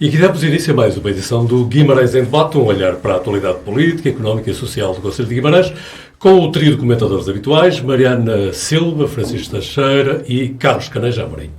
E aqui damos início a mais uma edição do Guimarães em Debate, um olhar para a atualidade política, económica e social do Conselho de Guimarães, com o trio de comentadores habituais, Mariana Silva, Francisco Teixeira e Carlos Caneja Amorim.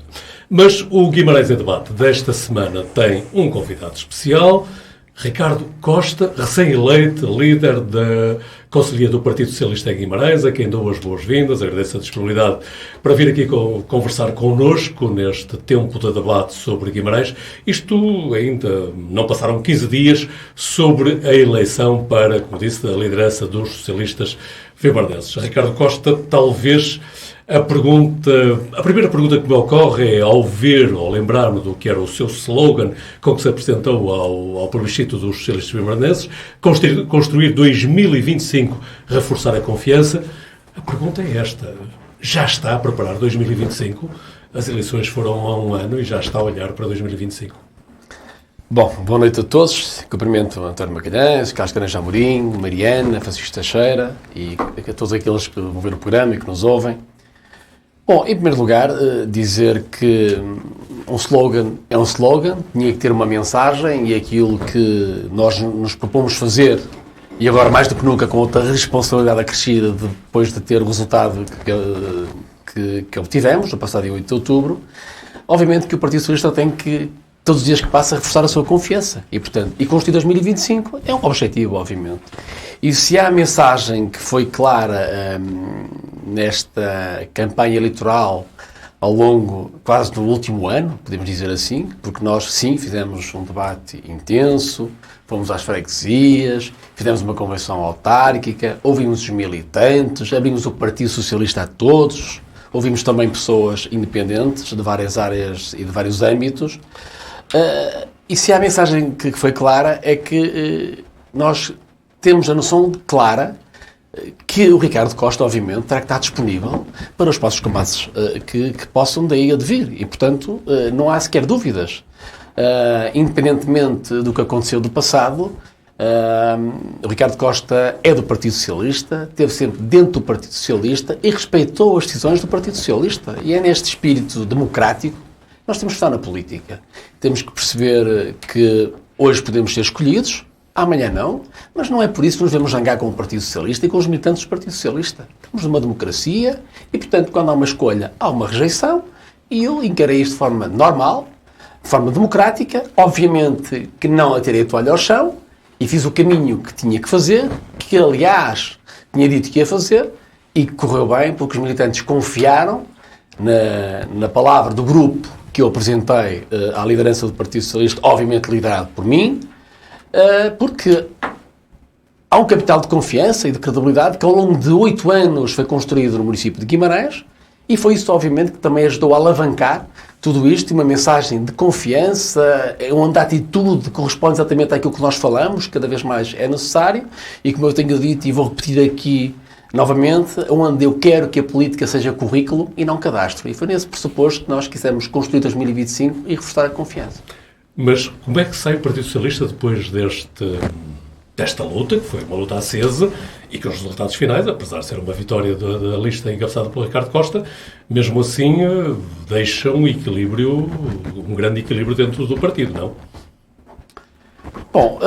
Mas o Guimarães em Debate desta semana tem um convidado especial, Ricardo Costa, recém-eleito líder da Conselhia do Partido Socialista em Guimarães, a quem dou as boas-vindas, agradeço a disponibilidade para vir aqui conversar connosco neste tempo de debate sobre Guimarães. Isto ainda não passaram 15 dias sobre a eleição para, como disse, a liderança dos socialistas vimardenses. Ricardo Costa, talvez a primeira pergunta que me ocorre é, ao ver, ou lembrar-me do que era o seu slogan com que se apresentou ao plebiscito dos socialistas vimardenses, construir 2025, reforçar a confiança. A pergunta é esta: já está a preparar 2025? As eleições foram há um ano e já está a olhar para 2025. Bom, boa noite a todos. Cumprimento António Magalhães, Carlos Caneja Amorim, Mariana, Francisco Teixeira e a todos aqueles que vão ver o programa e que nos ouvem. Bom, em primeiro lugar, dizer que um slogan é um slogan, tinha que ter uma mensagem, e aquilo que nós nos propomos fazer, e agora mais do que nunca com outra responsabilidade acrescida depois de ter o resultado que obtivemos no passado dia 8 de outubro, obviamente que o Partido Socialista tem que, todos os dias que passa, reforçar a sua confiança. E, portanto, construir 2025 é um objetivo, obviamente. E se há a mensagem que foi clara nesta campanha eleitoral ao longo quase do último ano, podemos dizer assim, porque nós, sim, fizemos um debate intenso, fomos às freguesias, fizemos uma convenção autárquica, ouvimos os militantes, abrimos o Partido Socialista a todos, ouvimos também pessoas independentes de várias áreas e de vários âmbitos. E se há a mensagem que foi clara é que nós temos a noção clara que o Ricardo Costa, obviamente, terá que estar disponível para os próximos combates que possam daí advir. E, portanto, não há sequer dúvidas. Independentemente do que aconteceu do passado, o Ricardo Costa é do Partido Socialista, esteve sempre dentro do Partido Socialista e respeitou as decisões do Partido Socialista. E é neste espírito democrático que nós temos que estar na política. Temos que perceber que hoje podemos ser escolhidos, amanhã não, mas não é por isso que nos vamos zangar com o Partido Socialista e com os militantes do Partido Socialista. Estamos numa democracia e, portanto, quando há uma escolha, há uma rejeição, e eu encarei isto de forma normal, de forma democrática, obviamente que não atirei a toalha ao chão, e fiz o caminho que tinha que fazer, que, aliás, tinha dito que ia fazer, e que correu bem, porque os militantes confiaram na palavra do grupo que eu apresentei à liderança do Partido Socialista, obviamente liderado por mim, porque há um capital de confiança e de credibilidade que ao longo de 8 anos foi construído no município de Guimarães, e foi isso, obviamente, que também ajudou a alavancar tudo isto, e uma mensagem de confiança, onde a atitude corresponde exatamente àquilo que nós falamos, cada vez mais é necessário, e como eu tenho dito e vou repetir aqui novamente, onde eu quero que a política seja currículo e não cadastro. E foi nesse pressuposto que nós quisemos construir 2025 e reforçar a confiança. Mas como é que sai o Partido Socialista depois desta luta, que foi uma luta acesa, e que os resultados finais, apesar de ser uma vitória da lista encabeçada pelo Ricardo Costa, mesmo assim deixam um grande equilíbrio dentro do partido, não? Bom,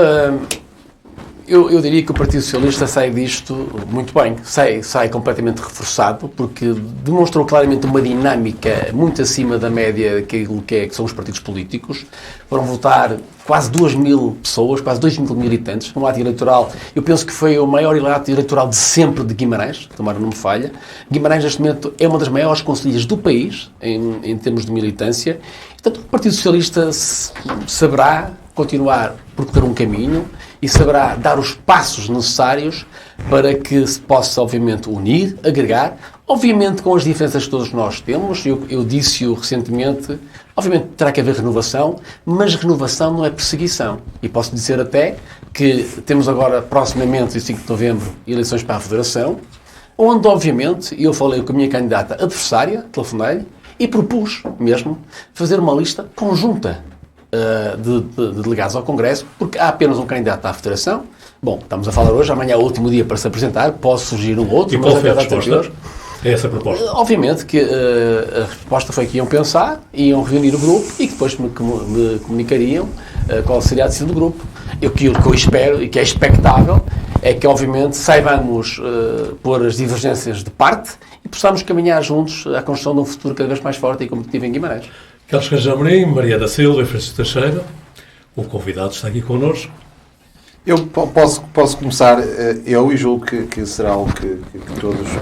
eu diria que o Partido Socialista sai disto muito bem, sai completamente reforçado, porque demonstrou claramente uma dinâmica muito acima da média daquilo que são os partidos políticos. Foram votar quase 2.000 pessoas, quase 2.000 militantes, no ato eleitoral. Eu penso que foi o maior ato eleitoral de sempre de Guimarães, tomara não me falha. Guimarães, neste momento, é uma das maiores concelhias do país, em termos de militância. Portanto, o Partido Socialista saberá continuar por ter um caminho e saberá dar os passos necessários para que se possa, obviamente, unir, agregar, obviamente com as diferenças que todos nós temos. Eu disse-o recentemente, obviamente terá que haver renovação, mas renovação não é perseguição. E posso dizer até que temos agora, proximamente, dia 5 de novembro, eleições para a Federação, onde, obviamente, eu falei com a minha candidata adversária, telefonei-lhe, e propus mesmo fazer uma lista conjunta de delegados ao Congresso, porque há apenas um candidato à Federação. Bom, estamos a falar hoje, amanhã é o último dia para se apresentar, pode surgir um outro. E qual foi a resposta? É essa a proposta? Obviamente que a resposta foi que iam pensar, iam reunir o grupo e que depois me comunicariam qual seria a decisão do grupo. Aquilo que eu espero e que é expectável é que, obviamente, saibamos pôr as divergências de parte e possamos caminhar juntos à construção de um futuro cada vez mais forte e competitivo em Guimarães. Carlos Carneiro Amorim, Mariana Silva e Francisco Teixeira. O convidado está aqui connosco. Eu posso começar, eu, e julgo que será algo que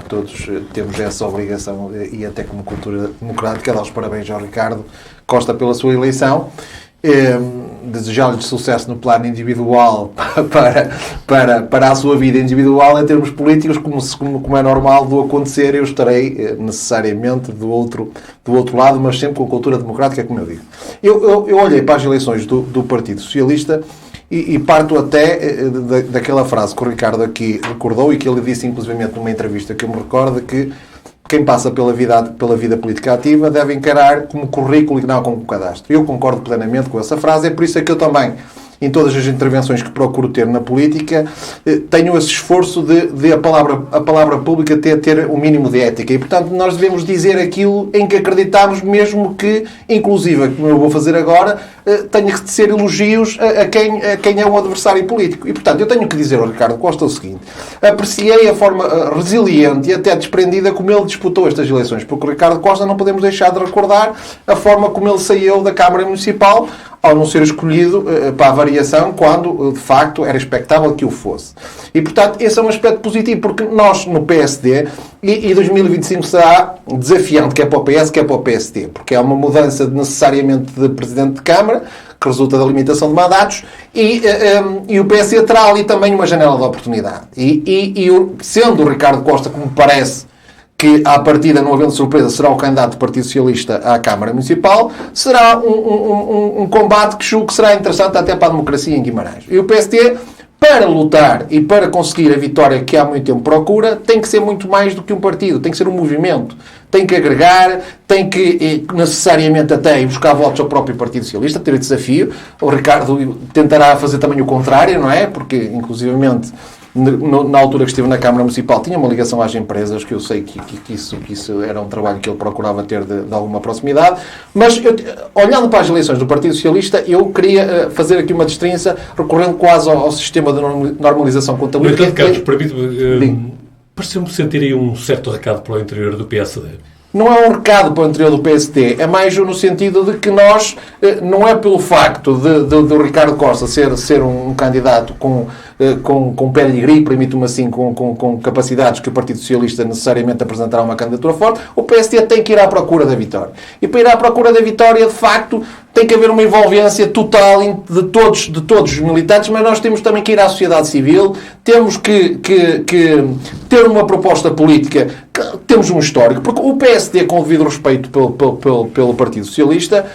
todos temos essa obrigação, e até como cultura democrática, dar os parabéns ao Ricardo Costa pela sua eleição. Desejar-lhe sucesso no plano individual para a sua vida individual. Em termos políticos, como é normal do acontecer, eu estarei necessariamente do outro lado, mas sempre com cultura democrática, como eu digo. Eu olhei para as eleições do Partido Socialista e parto até daquela frase que o Ricardo aqui recordou e que ele disse inclusivamente numa entrevista que eu me recordo, que quem passa pela vida política ativa deve encarar como currículo e não como cadastro. Eu concordo plenamente com essa frase, é por isso que eu também, em todas as intervenções que procuro ter na política, tenho esse esforço de a palavra pública ter o mínimo de ética. E, portanto, nós devemos dizer aquilo em que acreditamos, mesmo que, inclusive, como eu vou fazer agora, tenha que ser elogios a quem é um adversário político. E, portanto, eu tenho que dizer ao Ricardo Costa o seguinte: apreciei a forma resiliente e até desprendida como ele disputou estas eleições, porque o Ricardo Costa não podemos deixar de recordar a forma como ele saiu da Câmara Municipal ao não ser escolhido para a variação, quando de facto era expectável que o fosse. E, portanto, esse é um aspecto positivo, porque nós no PSD, e 2025 será desafiante, quer para o PS, quer para o PSD, porque é uma mudança necessariamente de Presidente de Câmara, que resulta da limitação de mandatos, e o PSD terá ali também uma janela de oportunidade. Sendo o Ricardo Costa, como parece, que, à partida, não havendo surpresa, será o candidato do Partido Socialista à Câmara Municipal, será um combate que julgo que será interessante até para a democracia em Guimarães. E o PSD, para lutar e para conseguir a vitória que há muito tempo procura, tem que ser muito mais do que um partido, tem que ser um movimento, tem que agregar, tem que necessariamente até ir buscar votos ao próprio Partido Socialista, ter o desafio. O Ricardo tentará fazer também o contrário, não é? Porque, inclusivamente, na altura que estive na Câmara Municipal, tinha uma ligação às empresas, que eu sei que isso era um trabalho que ele procurava ter de alguma proximidade. Mas, olhando para as eleições do Partido Socialista, eu queria fazer aqui uma distinção, recorrendo quase ao sistema de normalização contabilística. No entanto, Carlos, permite-me, pareceu-me sentir aí um certo recado para o interior do PSD. Não é um recado para o interior do PSD, é mais no sentido de que nós, não é pelo facto de Ricardo Costa ser um candidato com pedigree, permito-me assim, com capacidades que o Partido Socialista necessariamente apresentará uma candidatura forte. O PSD tem que ir à procura da vitória. E para ir à procura da vitória, de facto, tem que haver uma envolvência total de todos os militantes, mas nós temos também que ir à sociedade civil, temos que ter uma proposta política, temos um histórico, porque o PSD, com o devido respeito pelo Partido Socialista,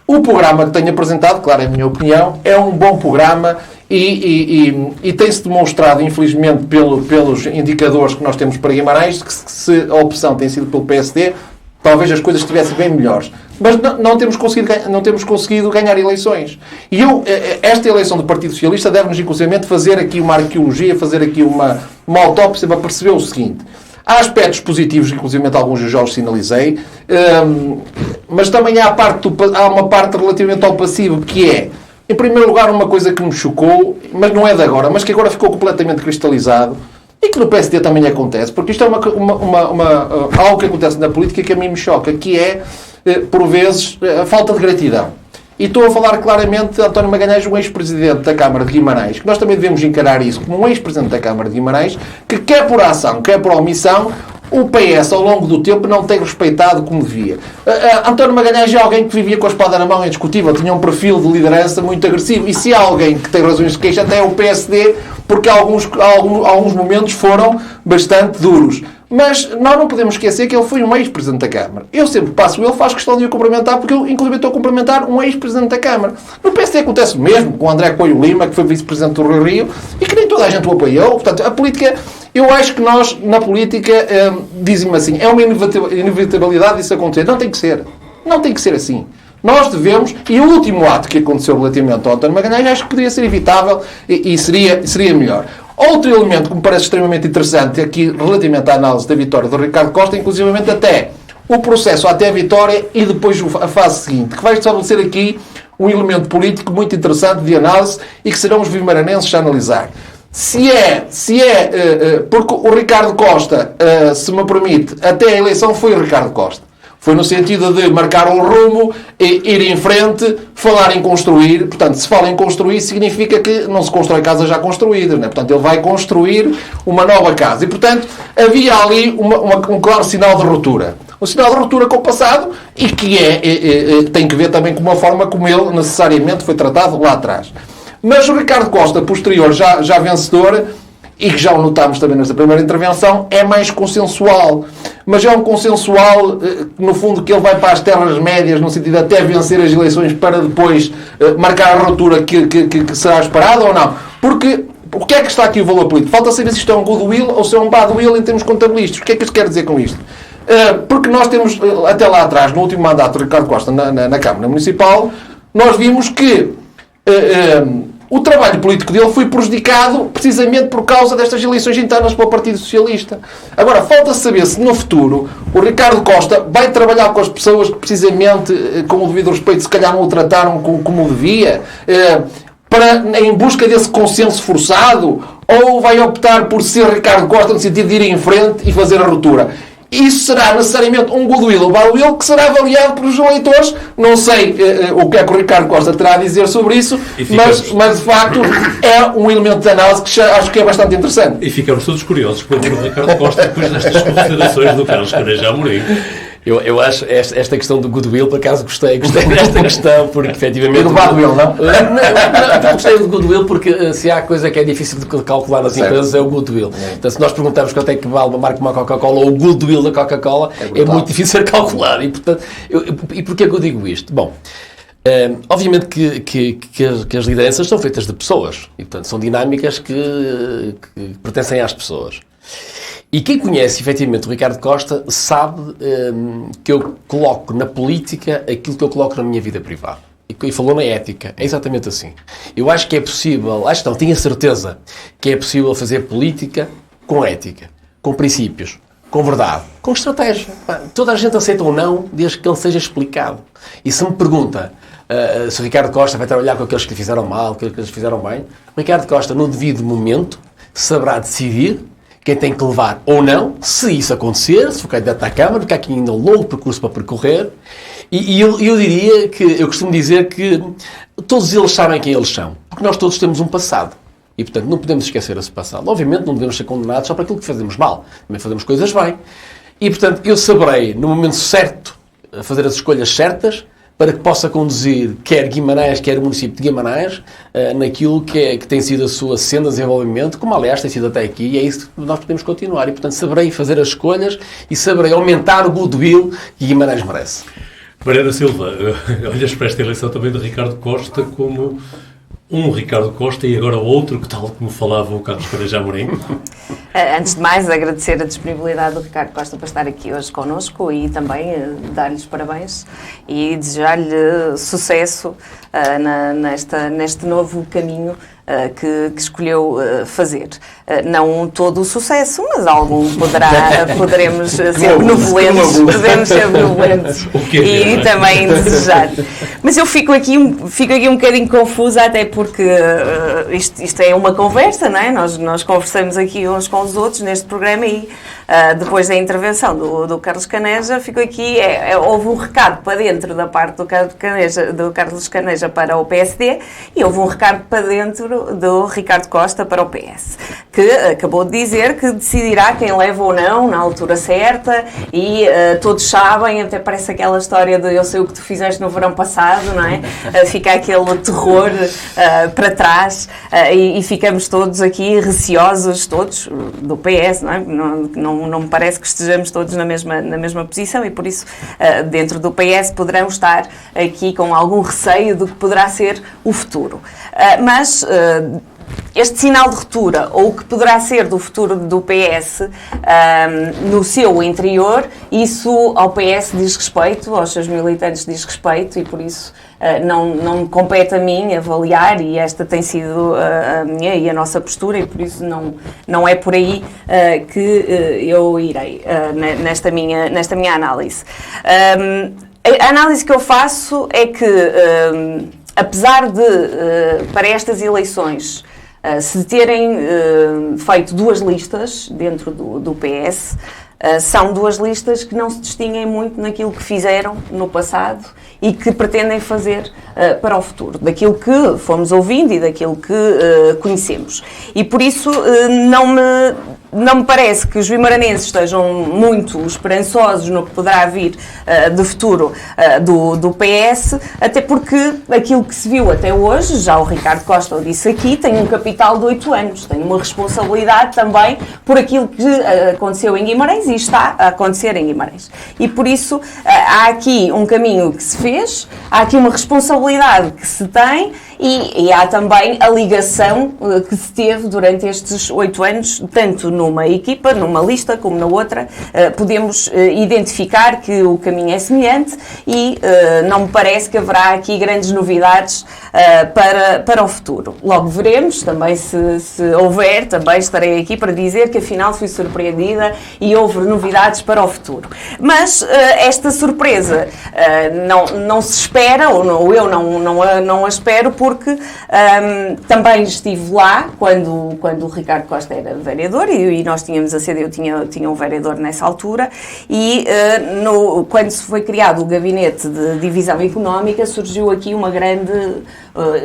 o programa que tem apresentado, claro, é a minha opinião, é um bom programa e tem-se demonstrado, infelizmente, pelos indicadores que nós temos para Guimarães, que se a opção tem sido pelo PSD, talvez as coisas estivessem bem melhores. Mas não temos conseguido ganhar eleições. E esta eleição do Partido Socialista deve-nos, inclusivamente, fazer aqui uma arqueologia, fazer aqui uma autópsia para perceber o seguinte: há aspectos positivos, inclusive alguns eu já os sinalizei, mas também há uma parte relativamente ao passivo, que é, em primeiro lugar, uma coisa que me chocou, mas não é de agora, mas que agora ficou completamente cristalizado, e que no PSD também acontece, porque isto é algo que acontece na política que a mim me choca, que é, por vezes, a falta de gratidão. E estou a falar claramente de António Magalhães, um ex-presidente da Câmara de Guimarães, que nós também devemos encarar isso como um ex-presidente da Câmara de Guimarães, que quer por ação, quer por omissão, o PS, ao longo do tempo, não tem respeitado como devia. António Magalhães é alguém que vivia com a espada na mão, é indiscutível, tinha um perfil de liderança muito agressivo. E se há alguém que tem razões de queixa, até é o PSD, porque alguns momentos foram bastante duros. Mas nós não podemos esquecer que ele foi um ex-presidente da Câmara. Eu sempre passo ele, faço questão de o cumprimentar, porque eu, inclusive, estou a cumprimentar um ex-presidente da Câmara. No PSD acontece o mesmo, com o André Coelho Lima, que foi vice-presidente do Rio Rio, e que nem toda a gente o apoiou. Portanto, a política, eu acho que nós, na política, dizem-me assim, é uma inevitabilidade disso acontecer. Não tem que ser. Não tem que ser assim. Nós devemos, e o último ato que aconteceu relativamente ao António Magalhães, acho que poderia ser evitável e seria melhor. Outro elemento que me parece extremamente interessante aqui, relativamente à análise da vitória do Ricardo Costa, inclusivamente até o processo até a vitória e depois a fase seguinte, que vai estabelecer aqui um elemento político muito interessante de análise e que serão os vimaranenses a analisar. Porque o Ricardo Costa, se me permite, até a eleição foi o Ricardo Costa. Foi no sentido de marcar um rumo, ir em frente, falar em construir. Portanto, se fala em construir, significa que não se constrói casas já construídas, né? Portanto, ele vai construir uma nova casa. E, portanto, havia ali um claro sinal de ruptura. Um sinal de ruptura com o passado e que tem que ver também com uma forma como ele necessariamente foi tratado lá atrás. Mas o Ricardo Costa, posterior, já vencedor, e que já o notámos também nesta primeira intervenção, é mais consensual. Mas é um consensual, no fundo, que ele vai para as terras médias, no sentido de até vencer as eleições para depois marcar a ruptura que será esperada ou não. Porque o que é que está aqui o valor político? Falta saber se isto é um goodwill ou se é um badwill em termos contabilísticos. O que é que isto quer dizer com isto? Porque nós temos, até lá atrás, no último mandato do Ricardo Costa na Câmara Municipal, nós vimos que o trabalho político dele foi prejudicado precisamente por causa destas eleições internas para o Partido Socialista. Agora, falta saber se no futuro o Ricardo Costa vai trabalhar com as pessoas que precisamente, com o devido respeito, se calhar não o trataram como devia, em busca desse consenso forçado, ou vai optar por ser Ricardo Costa no sentido de ir em frente e fazer a ruptura. Isso será necessariamente um goodwill ou badwill que será avaliado pelos eleitores. Não sei o que é que o Ricardo Costa terá a dizer sobre isso, mas de facto é um elemento de análise que acho que é bastante interessante. E ficamos todos curiosos para ver o Ricardo Costa depois destas considerações do Carlos Caneja Amorim. Eu acho esta questão do goodwill, por acaso gostei desta questão, porque efetivamente... E do badwill, não? Não, gostei do goodwill porque se há coisa que é difícil de calcular nas empresas é o goodwill. Então, se nós perguntarmos quanto é que vale uma marca como a Coca-Cola ou o goodwill da Coca-Cola, é muito difícil de calcular. E, portanto, e porquê que eu digo isto? Bom, obviamente que as lideranças são feitas de pessoas e, portanto, são dinâmicas que pertencem às pessoas. E quem conhece, efetivamente, o Ricardo Costa sabe que eu coloco na política aquilo que eu coloco na minha vida privada. E falou na ética. É exatamente assim. Eu acho que é possível, tenho a certeza que é possível fazer política com ética, com princípios, com verdade, com estratégia. Toda a gente aceita ou não, desde que ele seja explicado. E se me pergunta se o Ricardo Costa vai trabalhar com aqueles que lhe fizeram mal, aqueles que lhe fizeram bem, o Ricardo Costa, no devido momento, saberá decidir quem tem que levar ou não, se isso acontecer, se for candidato à Câmara, porque há aqui ainda um longo percurso para percorrer. E eu diria que, eu costumo dizer que todos eles sabem quem eles são, porque nós todos temos um passado. E, portanto, não podemos esquecer esse passado. Obviamente, não devemos ser condenados só para aquilo que fazemos mal. Também fazemos coisas bem. E, portanto, eu saberei, no momento certo, fazer as escolhas certas, para que possa conduzir quer Guimarães, quer o município de Guimarães, naquilo que tem sido a sua senda de desenvolvimento, como aliás tem sido até aqui, e é isso que nós podemos continuar. E, portanto, saberei fazer as escolhas e saberei aumentar o goodwill que Guimarães merece. Mariana Silva, olhas para esta eleição também de Ricardo Costa como um Ricardo Costa e agora outro, que tal como falava o Carlos Caneja Amorim? Antes de mais, agradecer a disponibilidade do Ricardo Costa para estar aqui hoje connosco e também dar-lhe os parabéns e desejar-lhe sucesso neste novo caminho que escolheu fazer. Não todo o sucesso, mas algum poderemos ser benevolentes. Podemos ser benevolentes e também desejar. Mas eu fico aqui um bocadinho confusa, até porque isto é uma conversa, não é? Nós conversamos aqui uns com os outros neste programa e depois da intervenção do Carlos Caneja, fico aqui, houve um recado para dentro da parte do Carlos Caneja para o PSD e houve um recado para dentro do Ricardo Costa para o PS, que acabou de dizer que decidirá quem leva ou não na altura certa e todos sabem, até parece aquela história de eu sei o que tu fizeste no verão passado, não é? Fica aquele terror para trás e ficamos todos aqui receosos, todos do PS, não é? Não me parece que estejamos todos na mesma posição e por isso dentro do PS poderão estar aqui com algum receio do que poderá ser o futuro. Mas este sinal de ruptura, ou o que poderá ser do futuro do PS no seu interior, isso ao PS diz respeito, aos seus militantes diz respeito e por isso não me compete a mim avaliar e esta tem sido a minha e a nossa postura e por isso não é por aí que eu irei nesta minha análise. A análise que eu faço é que apesar de, para estas eleições, se terem feito 2 listas dentro do PS, são 2 listas que não se distinguem muito naquilo que fizeram no passado e que pretendem fazer para o futuro, daquilo que fomos ouvindo e daquilo que conhecemos. E por isso não me parece que os guimaranenses estejam muito esperançosos no que poderá vir de futuro do PS, até porque aquilo que se viu até hoje, já o Ricardo Costa o disse aqui, tem um capital de 8 anos, tem uma responsabilidade também por aquilo que aconteceu em Guimarães e está a acontecer em Guimarães. E por isso há aqui um caminho que se fez, há aqui uma responsabilidade que se tem e há também a ligação que se teve durante estes 8 anos, tanto numa equipa, numa lista, como na outra. Podemos identificar que o caminho é semelhante e não me parece que haverá aqui grandes novidades para o futuro. Logo veremos, também se houver, também estarei aqui para dizer que afinal fui surpreendida e houve novidades para o futuro. Mas esta surpresa não se espera, ou eu não a espero, porque também estive lá quando o Ricardo Costa era vereador e nós tínhamos a CDU, tinha um vereador nessa altura, e quando se foi criado o Gabinete de Divisão Económica, surgiu aqui uma grande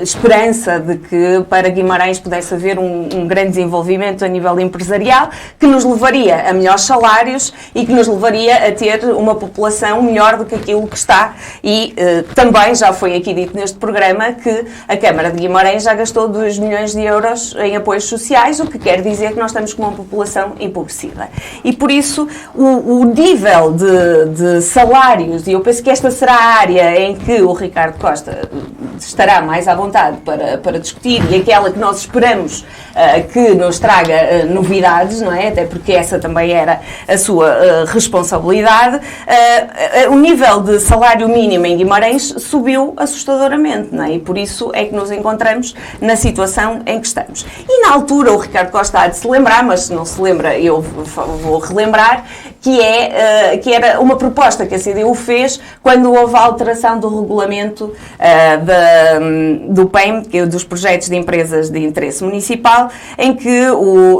esperança de que para Guimarães pudesse haver um grande desenvolvimento a nível empresarial, que nos levaria a melhores salários e que nos levaria a ter uma população melhor do que aquilo que está. E também já foi aqui dito neste programa que a Câmara de Guimarães já gastou 2 milhões de euros em apoios sociais, o que quer dizer que nós estamos com uma população empobrecida. E por isso o nível de salários, e eu penso que esta será a área em que o Ricardo Costa estará mais à vontade para discutir, e aquela que nós esperamos que nos traga novidades, não é? Até porque essa também era a sua responsabilidade. O nível de salário mínimo em Guimarães subiu assustadoramente, não é? E por isso é que nos encontramos na situação em que estamos. E na altura o Ricardo Costa há de se lembrar, mas se não se lembra eu vou relembrar, que era uma proposta que a CDU fez quando houve a alteração do regulamento do PEM, dos projetos de empresas de interesse municipal, em que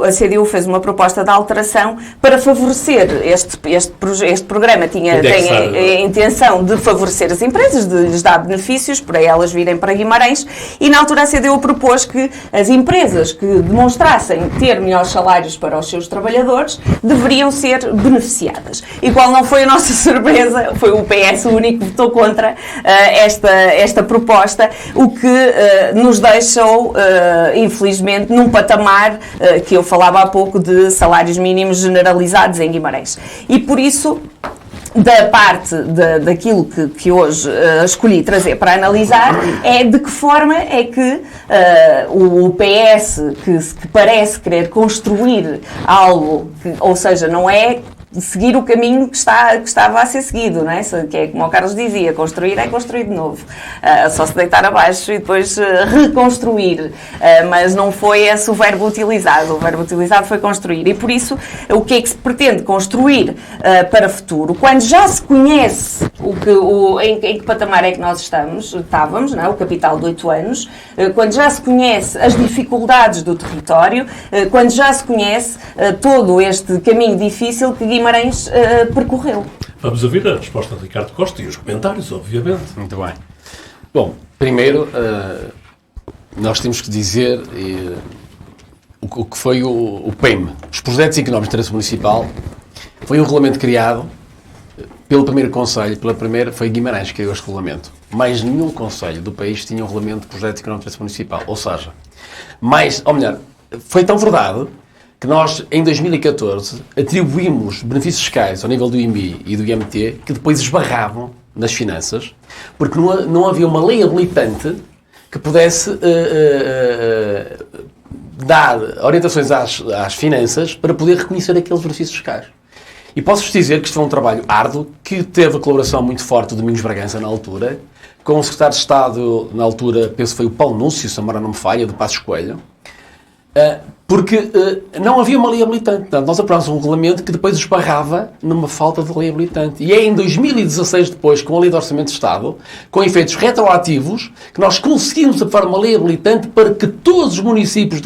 a CDU fez uma proposta de alteração para favorecer este programa. Tem a intenção de favorecer as empresas, de lhes dar benefícios para elas virem para Guimarães, e na altura a CDU propôs que as empresas que demonstrassem ter melhores salários para os seus trabalhadores deveriam ser beneficiadas. E qual não foi a nossa surpresa? Foi o PS o único que votou contra esta proposta, o que nos deixou, infelizmente, num patamar que eu falava há pouco de salários mínimos generalizados em Guimarães. E por isso, da parte daquilo que hoje escolhi trazer para analisar, é de que forma é que o PS, que parece querer construir algo, ou seja, não é seguir o caminho que estava a ser seguido, não é? Que é como o Carlos dizia, construir é construir de novo. Só se deitar abaixo e depois reconstruir. Mas não foi esse o verbo utilizado. O verbo utilizado foi construir. E por isso, o que é que se pretende construir para o futuro? Quando já se conhece em que patamar é que nós estávamos, não é? O capital de 8 anos, quando já se conhece as dificuldades do território, quando já se conhece todo este caminho difícil que Guimarães percorreu. Vamos ouvir a resposta de Ricardo Costa e os comentários, obviamente. Muito bem. Bom, primeiro, nós temos que dizer o que foi o PEM. Os Projetos Económicos de Interesse Municipal foi um regulamento criado pelo primeiro Conselho, foi Guimarães que criou este regulamento. Mais nenhum Conselho do país tinha um regulamento de Projetos Económicos de Interesse Municipal. Ou seja, foi tão verdade que nós, em 2014, atribuímos benefícios fiscais ao nível do IMI e do IMT que depois esbarravam nas finanças, porque não havia uma lei habilitante que pudesse dar orientações às finanças para poder reconhecer aqueles benefícios fiscais. E posso-vos dizer que isto foi um trabalho árduo, que teve a colaboração muito forte do Domingos Bragança na altura, com o secretário de Estado, na altura, penso que foi o Paulo Núncio, se a memória não me falha, do Passos Coelho, Porque não havia uma lei habilitante. Portanto, nós aprovámos um regulamento que depois esbarrava numa falta de lei habilitante. E é em 2016, depois, com a Lei de Orçamento de Estado, com efeitos retroativos, que nós conseguimos aprovar uma lei habilitante para que todos os municípios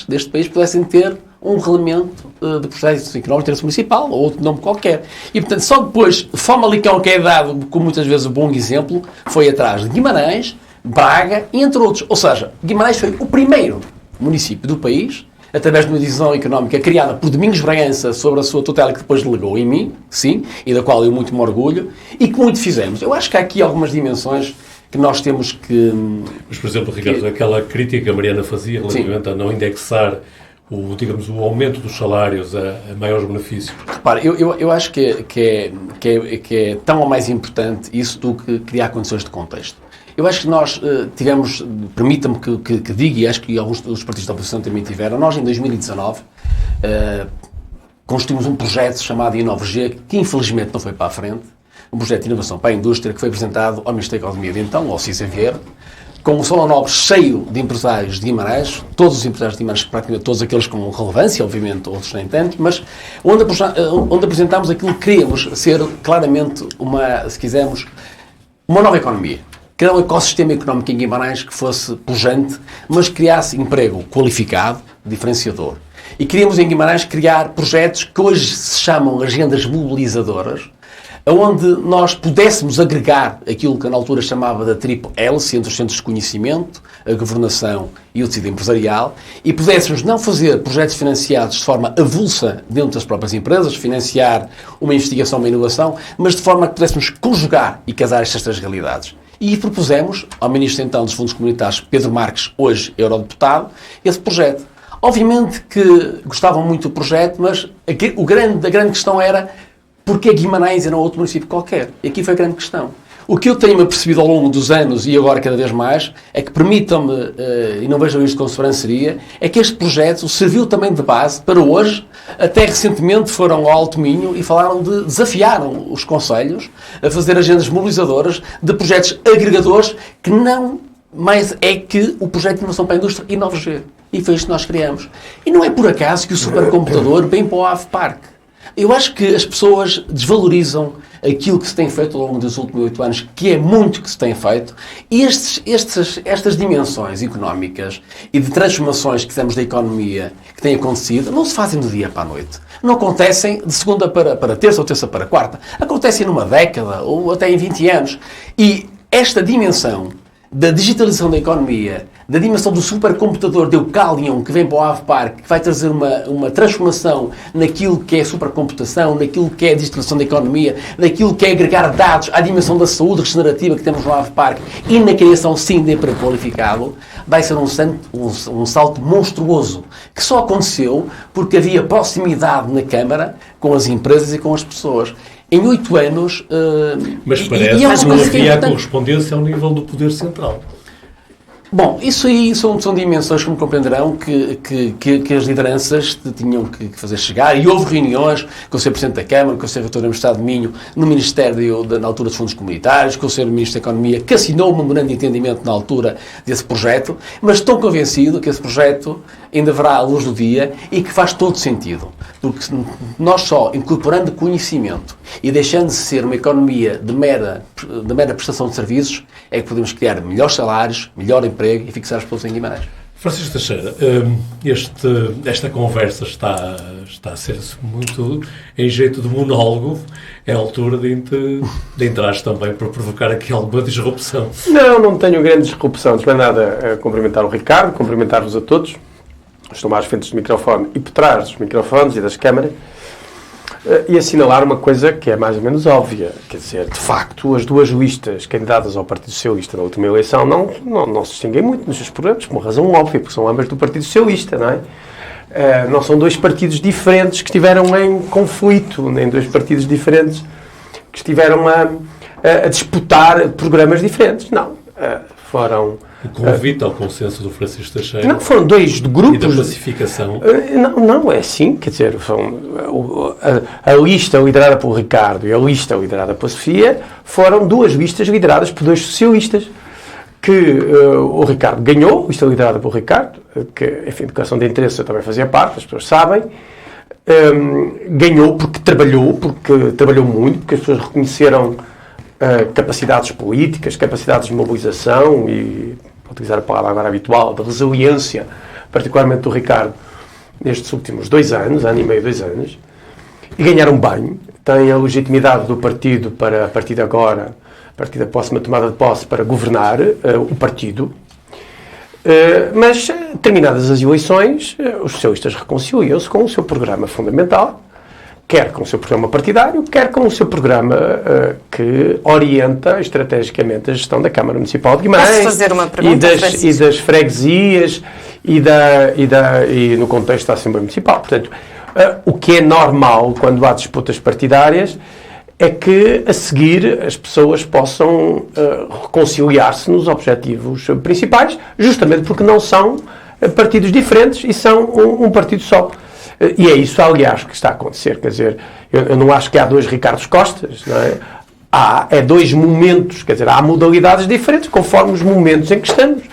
deste país, pudessem ter um regulamento de processo económico de interesse municipal, ou outro nome qualquer. E, portanto, só depois, Famalicão, que é dado como muitas vezes um bom exemplo, foi atrás de Guimarães, Braga, entre outros. Ou seja, Guimarães foi o primeiro município do país, através de uma decisão económica criada por Domingos Bragança sobre a sua tutela, que depois delegou em mim, sim, e da qual eu muito me orgulho, e que muito fizemos. Eu acho que há aqui algumas dimensões que nós temos que... Mas, por exemplo, Ricardo, aquela crítica que a Mariana fazia relativamente a não indexar o aumento dos salários a maiores benefícios. Repare, eu acho que é tão ou mais importante isso do que criar condições de contexto. Eu acho que nós tivemos, permita-me que diga, e acho que alguns dos partidos da oposição também tiveram, nós em 2019 construímos um projeto chamado I9G, que infelizmente não foi para a frente, um projeto de inovação para a indústria que foi apresentado ao Ministério da Economia de então, ao Cisa Vieira, com o Salão Nobre cheio de empresários de Guimarães, todos os empresários de Guimarães, praticamente todos aqueles com relevância, obviamente, outros nem tanto, mas onde apresentámos aquilo que queríamos ser claramente se quisermos, uma nova economia. Criar um ecossistema económico em Guimarães que fosse pujante, mas que criasse emprego qualificado, diferenciador. E queríamos em Guimarães criar projetos que hoje se chamam agendas mobilizadoras, onde nós pudéssemos agregar aquilo que na altura chamava da triple hélice, entre os centros de conhecimento, a governação e o tecido empresarial, e pudéssemos não fazer projetos financiados de forma avulsa dentro das próprias empresas, financiar uma investigação, uma inovação, mas de forma que pudéssemos conjugar e casar estas três realidades. E propusemos ao Ministro então dos Fundos Comunitários, Pedro Marques, hoje eurodeputado, esse projeto. Obviamente que gostavam muito do projeto, mas a grande questão era porque Guimarães era outro município qualquer. E aqui foi a grande questão. O que eu tenho apercebido ao longo dos anos, e agora cada vez mais, é que permitam-me, e não vejam isto com sobranceria, é que este projeto serviu também de base para hoje. Até recentemente foram ao Alto Minho e desafiaram os concelhos a fazer agendas mobilizadoras de projetos agregadores que não mais é que o projeto de inovação para a indústria I9G. E foi isto que nós criamos. E não é por acaso que o supercomputador vem para o AVE Park. Eu acho que as pessoas desvalorizam aquilo que se tem feito ao longo dos últimos 8 anos, que é muito que se tem feito, e estas dimensões económicas e de transformações que temos da economia que têm acontecido, não se fazem do dia para a noite. Não acontecem de segunda para terça ou terça para quarta. Acontecem numa década ou até em 20 anos. E esta dimensão da digitalização da economia, da dimensão do supercomputador de Eucalion, que vem para o AVE Park, que vai trazer uma transformação naquilo que é a supercomputação, naquilo que é a digitalização da economia, naquilo que é agregar dados à dimensão da saúde regenerativa que temos no AVE Park e na criação, sim, de emprego qualificado, vai ser um salto monstruoso, que só aconteceu porque havia proximidade na Câmara com as empresas e com as pessoas. Em 8 anos... Mas parece que não havia a correspondência ao nível do poder central. Bom, isso aí são dimensões, como compreenderão, que as lideranças tinham que fazer chegar, e houve reuniões com o Sr. Presidente da Câmara, com o Sr. Reitor da Universidade de Minho, no Ministério, na altura dos Fundos Comunitários, com o Sr. Ministro da Economia, que assinou um memorando de entendimento na altura desse projeto, mas estou convencido que esse projeto ainda verá a luz do dia e que faz todo sentido, porque nós só incorporando conhecimento e deixando de ser uma economia de mera prestação de serviços, é que podemos criar melhores salários, melhor emprego e fixar as pessoas em Guimarães. Francisco Teixeira, esta conversa está a ser muito em jeito de monólogo. É a altura de entrar também para provocar aqui alguma disrupção. Não tenho grande disrupção. De nada a cumprimentar o Ricardo, cumprimentar-vos a todos. Estou mais à frente do microfone e por trás dos microfones e das câmaras. E assinalar uma coisa que é mais ou menos óbvia. Quer dizer, de facto, as duas listas candidatas ao Partido Socialista na última eleição não se distinguem muito nos seus programas, por uma razão óbvia, porque são ambas do Partido Socialista, não é? Não são dois partidos diferentes que estiveram em conflito, nem dois partidos diferentes que estiveram a disputar programas diferentes. Não. Foram... O convite ao consenso do Francisco Teixeira. Não, foram dois grupos. E da pacificação. Não é assim. Quer dizer, a lista liderada pelo Ricardo e a lista liderada pela Sofia foram duas listas lideradas por dois socialistas. Que o Ricardo ganhou, lista liderada pelo Ricardo, que, enfim, declaração de interesse eu também fazia parte, as pessoas sabem, ganhou porque trabalhou muito, porque as pessoas reconheceram capacidades políticas, capacidades de mobilização e, vou utilizar a palavra agora habitual, de resiliência, particularmente do Ricardo, nestes últimos 2 anos, ano e meio, 2 anos, e ganharam bem. Tem a legitimidade do partido para, a partir de agora, a partir da próxima tomada de posse, para governar o partido. Mas, terminadas as eleições, os socialistas reconciliam-se com o seu programa fundamental, quer com o seu programa partidário, quer com o seu programa que orienta estrategicamente a gestão da Câmara Municipal de Guimarães. Posso fazer uma pergunta, e das freguesias e no contexto da Assembleia Municipal. Portanto, o que é normal quando há disputas partidárias é que, a seguir, as pessoas possam reconciliar-se nos objetivos principais, justamente porque não são partidos diferentes e são um partido só. E é isso, aliás, que está a acontecer. Quer dizer, eu não acho que há 2 Ricardos Costas, não é? Há 2 momentos, quer dizer, há modalidades diferentes conforme os momentos em que estamos.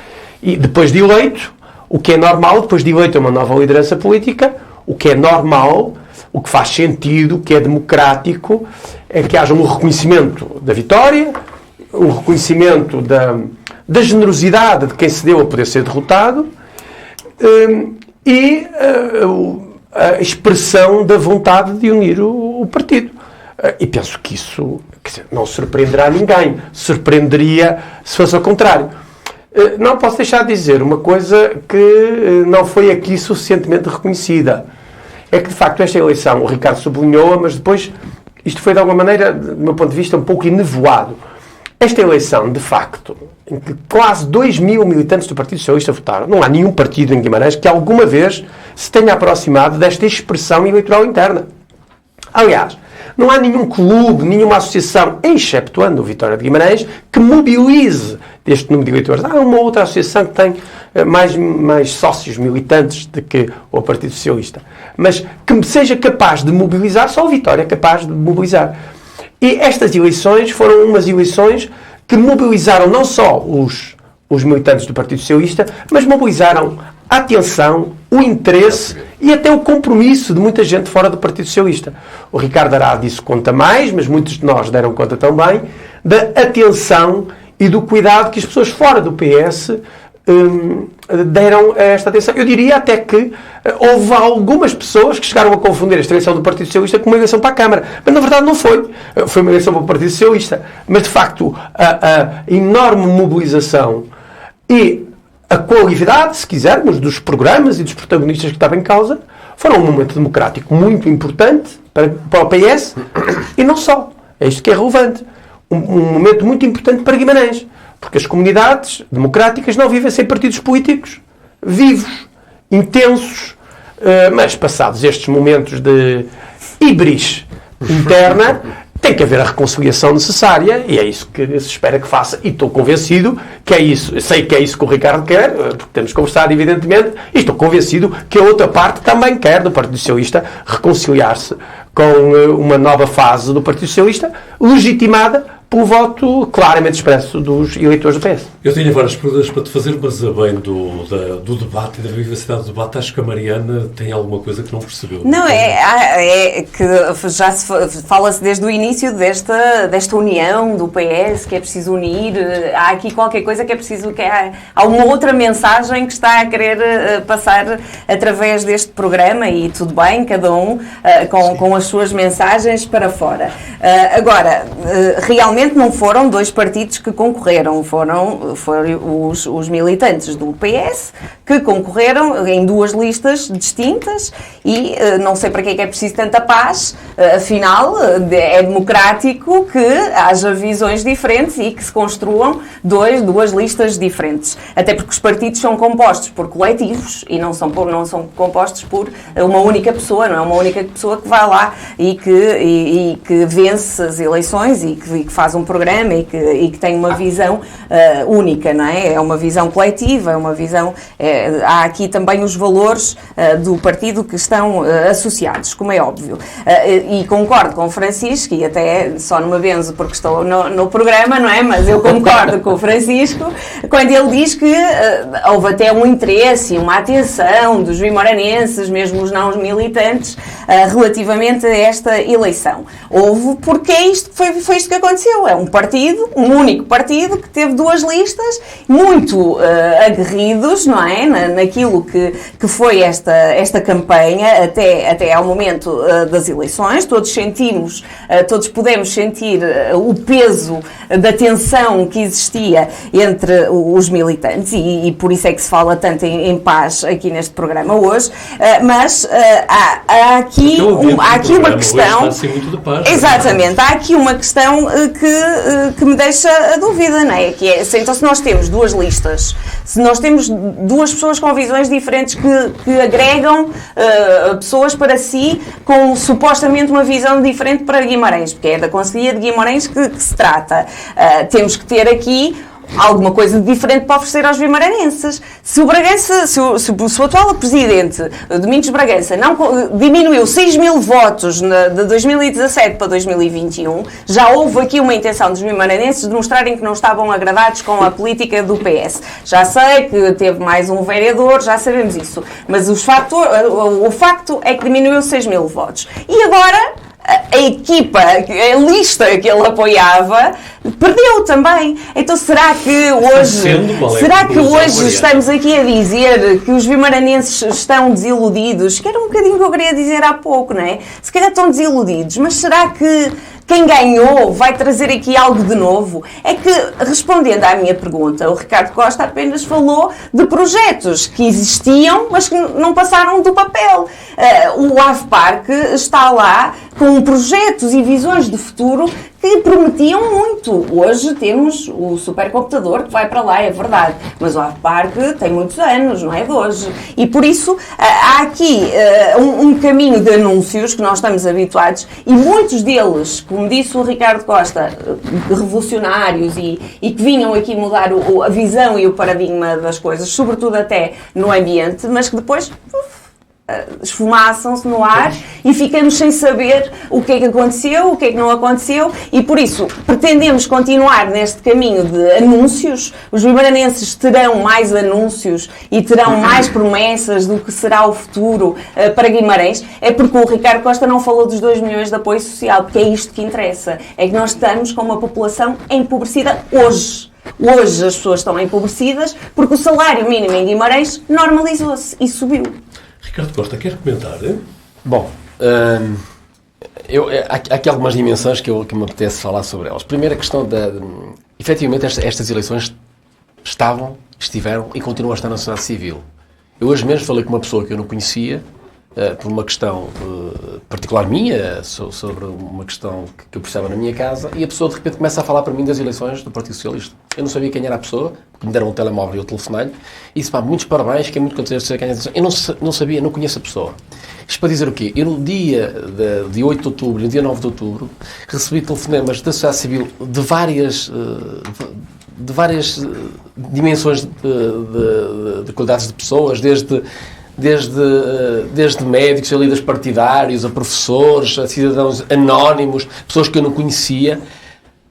E depois de eleito, o que é normal, depois de eleito uma nova liderança política, o que é normal, o que faz sentido, o que é democrático, é que haja um reconhecimento da vitória, um reconhecimento da generosidade de quem se deu a poder ser derrotado e a expressão da vontade de unir o partido. E penso que isso, quer dizer, não surpreenderá ninguém. Surpreenderia se fosse ao contrário. Não posso deixar de dizer uma coisa que não foi aqui suficientemente reconhecida. É que, de facto, esta eleição, o Ricardo sublinhou-a, mas depois isto foi, de alguma maneira, do meu ponto de vista, um pouco enevoado. Esta eleição, de facto, em que quase 2.000 militantes do Partido Socialista votaram, não há nenhum partido em Guimarães que alguma vez se tenha aproximado desta expressão eleitoral interna. Aliás, não há nenhum clube, nenhuma associação, exceptuando o Vitória de Guimarães, que mobilize este número de eleitores. Há uma outra associação que tem mais sócios militantes do que o Partido Socialista. Mas que seja capaz de mobilizar, só o Vitória é capaz de mobilizar. E estas eleições foram umas eleições que mobilizaram não só os militantes do Partido Socialista, mas mobilizaram a atenção, o interesse e até o compromisso de muita gente fora do Partido Socialista. O Ricardo Arado disso conta mais, mas muitos de nós deram conta também da atenção e do cuidado que as pessoas fora do PS deram a esta atenção. Eu diria até que houve algumas pessoas que chegaram a confundir esta eleição do Partido Socialista com uma eleição para a Câmara. Mas, na verdade, não foi. Foi uma eleição para o Partido Socialista. Mas, de facto, a enorme mobilização e a qualidade, se quisermos, dos programas e dos protagonistas que estavam em causa, foram um momento democrático muito importante para o PS e não só. É isto que é relevante. Um momento muito importante para Guimarães. Porque as comunidades democráticas não vivem sem partidos políticos vivos, intensos, mas passados estes momentos de híbris interna, tem que haver a reconciliação necessária e é isso que se espera que faça. E estou convencido que é isso. Sei que é isso que o Ricardo quer, porque temos conversado, evidentemente, e estou convencido que a outra parte também quer, do Partido Socialista, reconciliar-se com uma nova fase do Partido Socialista, legitimada pelo voto claramente expresso dos eleitores do PS. Eu tinha várias perguntas para te fazer, mas a bem do debate e da vivacidade do debate, acho que a Mariana tem alguma coisa que não percebeu. Não, é que já fala-se desde o início desta união do PS, que é preciso unir. Há aqui qualquer coisa que é preciso, há uma outra mensagem que está a querer passar através deste programa e tudo bem, cada um com as suas mensagens para fora. Agora, realmente não foram 2 partidos que concorreram, foram os militantes do PS que concorreram em 2 listas distintas e não sei para que é preciso tanta paz, afinal é democrático que haja visões diferentes e que se construam 2 listas diferentes, até porque os partidos são compostos por coletivos e não são compostos por uma única pessoa, não é uma única pessoa que vai lá e que vence as eleições e que faz faz um programa e que tem uma visão única, não é? É uma visão coletiva, é uma visão... há aqui também os valores do partido que estão associados, como é óbvio. E concordo com o Francisco, e até só não me benzo porque estou no programa, não é? Mas eu concordo com o Francisco quando ele diz que houve até um interesse e uma atenção dos vimoranenses, mesmo os não militantes, relativamente a esta eleição. Houve, porque foi isto que aconteceu. É um partido, um único partido, que teve duas listas muito aguerridos, não é? Naquilo que foi esta campanha até ao momento das eleições. Todos pudemos sentir o peso da tensão que existia entre os militantes e por isso é que se fala tanto em paz aqui neste programa hoje, mas há aqui uma questão... Exatamente, há aqui uma questão que me deixa a dúvida, não é? Que é, então, se nós temos duas listas, se nós temos duas pessoas com visões diferentes que agregam pessoas para si com supostamente uma visão diferente para Guimarães, porque é da Conselhia de Guimarães que se trata, temos que ter aqui alguma coisa diferente para oferecer aos vimaranenses. Se o Bragança, se o atual presidente, Domingos Bragança, não diminuiu 6 mil votos de 2017 para 2021, já houve aqui uma intenção dos vimaranenses de mostrarem que não estavam agradados com a política do PS. Já sei que teve mais um vereador, já sabemos isso, mas o facto é que diminuiu 6 mil votos. E agora... a equipa, a lista que ele apoiava, perdeu também. Então será que hoje estamos aqui a dizer que os vimaranenses estão desiludidos? Que era um bocadinho que eu queria dizer há pouco, não é? Se calhar estão desiludidos, mas será que quem ganhou vai trazer aqui algo de novo? É que, respondendo à minha pergunta, o Ricardo Costa apenas falou de projetos que existiam, mas que não passaram do papel. O AVPARC está lá com projetos e visões de futuro que prometiam muito. Hoje temos o supercomputador que vai para lá, é verdade, mas o AVPARC tem muitos anos, não é de hoje. E por isso há aqui um caminho de anúncios que nós estamos habituados e muitos deles, como disse o Ricardo Costa, revolucionários e que vinham aqui mudar a visão e o paradigma das coisas, sobretudo até no ambiente, mas que depois... esfumaçam-se no ar e ficamos sem saber o que é que aconteceu, o que é que não aconteceu e por isso pretendemos continuar neste caminho de anúncios. Os vimaranenses terão mais anúncios e terão mais promessas do que será o futuro para Guimarães. É porque o Ricardo Costa não falou dos 2 milhões de apoio social, porque é isto que interessa. É que nós estamos com uma população empobrecida hoje. Hoje as pessoas estão empobrecidas porque o salário mínimo em Guimarães normalizou-se e subiu. Ricardo Costa, quer comentar? Bom, há aqui algumas dimensões que me apetece falar sobre elas. Primeiro, a questão efetivamente, estas eleições estiveram e continuam a estar na sociedade civil. Eu hoje mesmo falei com uma pessoa que eu não conhecia, por uma questão particular minha, sobre uma questão que eu precisava na minha casa, e a pessoa de repente começa a falar para mim das eleições do Partido Socialista. Eu não sabia quem era a pessoa, porque me deram um telemóvel e eu telefonei-lhe, e disse, muitos parabéns, que é muito contente de ser ganhar as eleições. Eu não sabia, não conheço a pessoa. Isto para dizer o quê? Eu no dia 8 de outubro, no dia 9 de outubro, recebi telefonemas da sociedade civil de várias dimensões de qualidades de pessoas, desde médicos, a líderes partidários, a professores, a cidadãos anónimos, pessoas que eu não conhecia,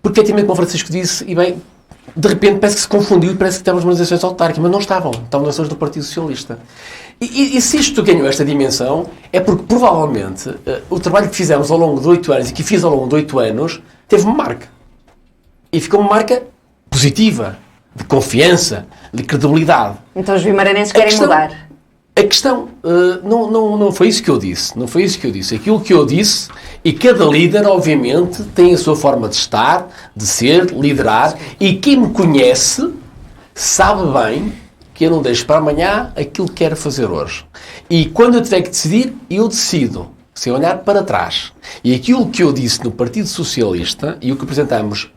porque efetivamente, como o Francisco disse, e bem, de repente parece que se confundiu e parece que estávamos nas eleições autárquicas, mas não estavam nas eleições do Partido Socialista. E se isto ganhou esta dimensão, é porque provavelmente o trabalho que fizemos ao longo de 8 anos e que fiz ao longo de 8 anos teve uma marca. E ficou uma marca positiva, de confiança, de credibilidade. Então os vimaranenses querem mudar. A questão, não foi isso que eu disse. Não foi isso que eu disse. Aquilo que eu disse, e cada líder, obviamente, tem a sua forma de estar, de ser, liderar, e quem me conhece sabe bem que eu não deixo para amanhã aquilo que quero fazer hoje. E quando eu tiver que decidir, eu decido, sem olhar para trás. E aquilo que eu disse no Partido Socialista, e o que apresentamos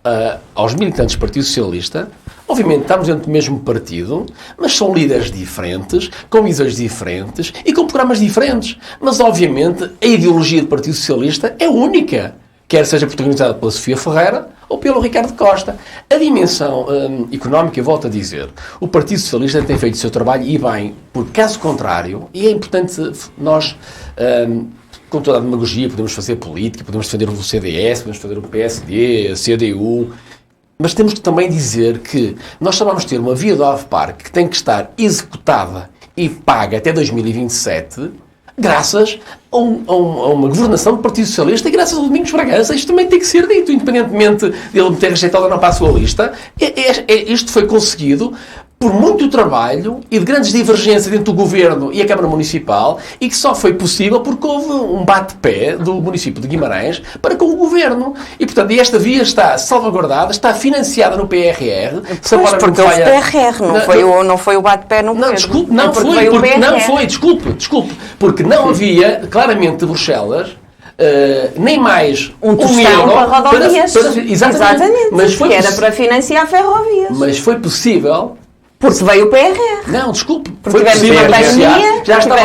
aos militantes do Partido Socialista, obviamente estamos dentro do mesmo partido, mas são líderes diferentes, com visões diferentes e com programas diferentes. Mas, obviamente, a ideologia do Partido Socialista é única, quer seja protagonizada pela Sofia Ferreira ou pelo Ricardo Costa. A dimensão económica, eu volto a dizer, o Partido Socialista tem feito o seu trabalho e bem, porque caso contrário, e é importante nós, com toda a demagogia, podemos fazer política, podemos defender o CDS, podemos defender o PSD, a CDU, mas temos que também dizer que nós só vamos ter uma via do Ave Parque que tem que estar executada e paga até 2027, graças a uma governação do Partido Socialista e graças ao Domingos Bragança. Isto também tem que ser dito, independentemente de ele ter rejeitado ou não para a sua lista. Isto foi conseguido por muito trabalho e de grandes divergências entre o Governo e a Câmara Municipal, e que só foi possível porque houve um bate-pé do município de Guimarães para com o Governo. E, portanto, esta via está salvaguardada, está financiada no PRR. Pois, porque houve PRR, não foi o bate-pé no Governo. Desculpe, porque não havia, claramente, de Bruxelas, nem mais um tostão para rodovias. Exatamente. Mas que era para financiar ferrovias. Mas foi possível... Porque veio o PRR. Não, desculpe. Porque tivemos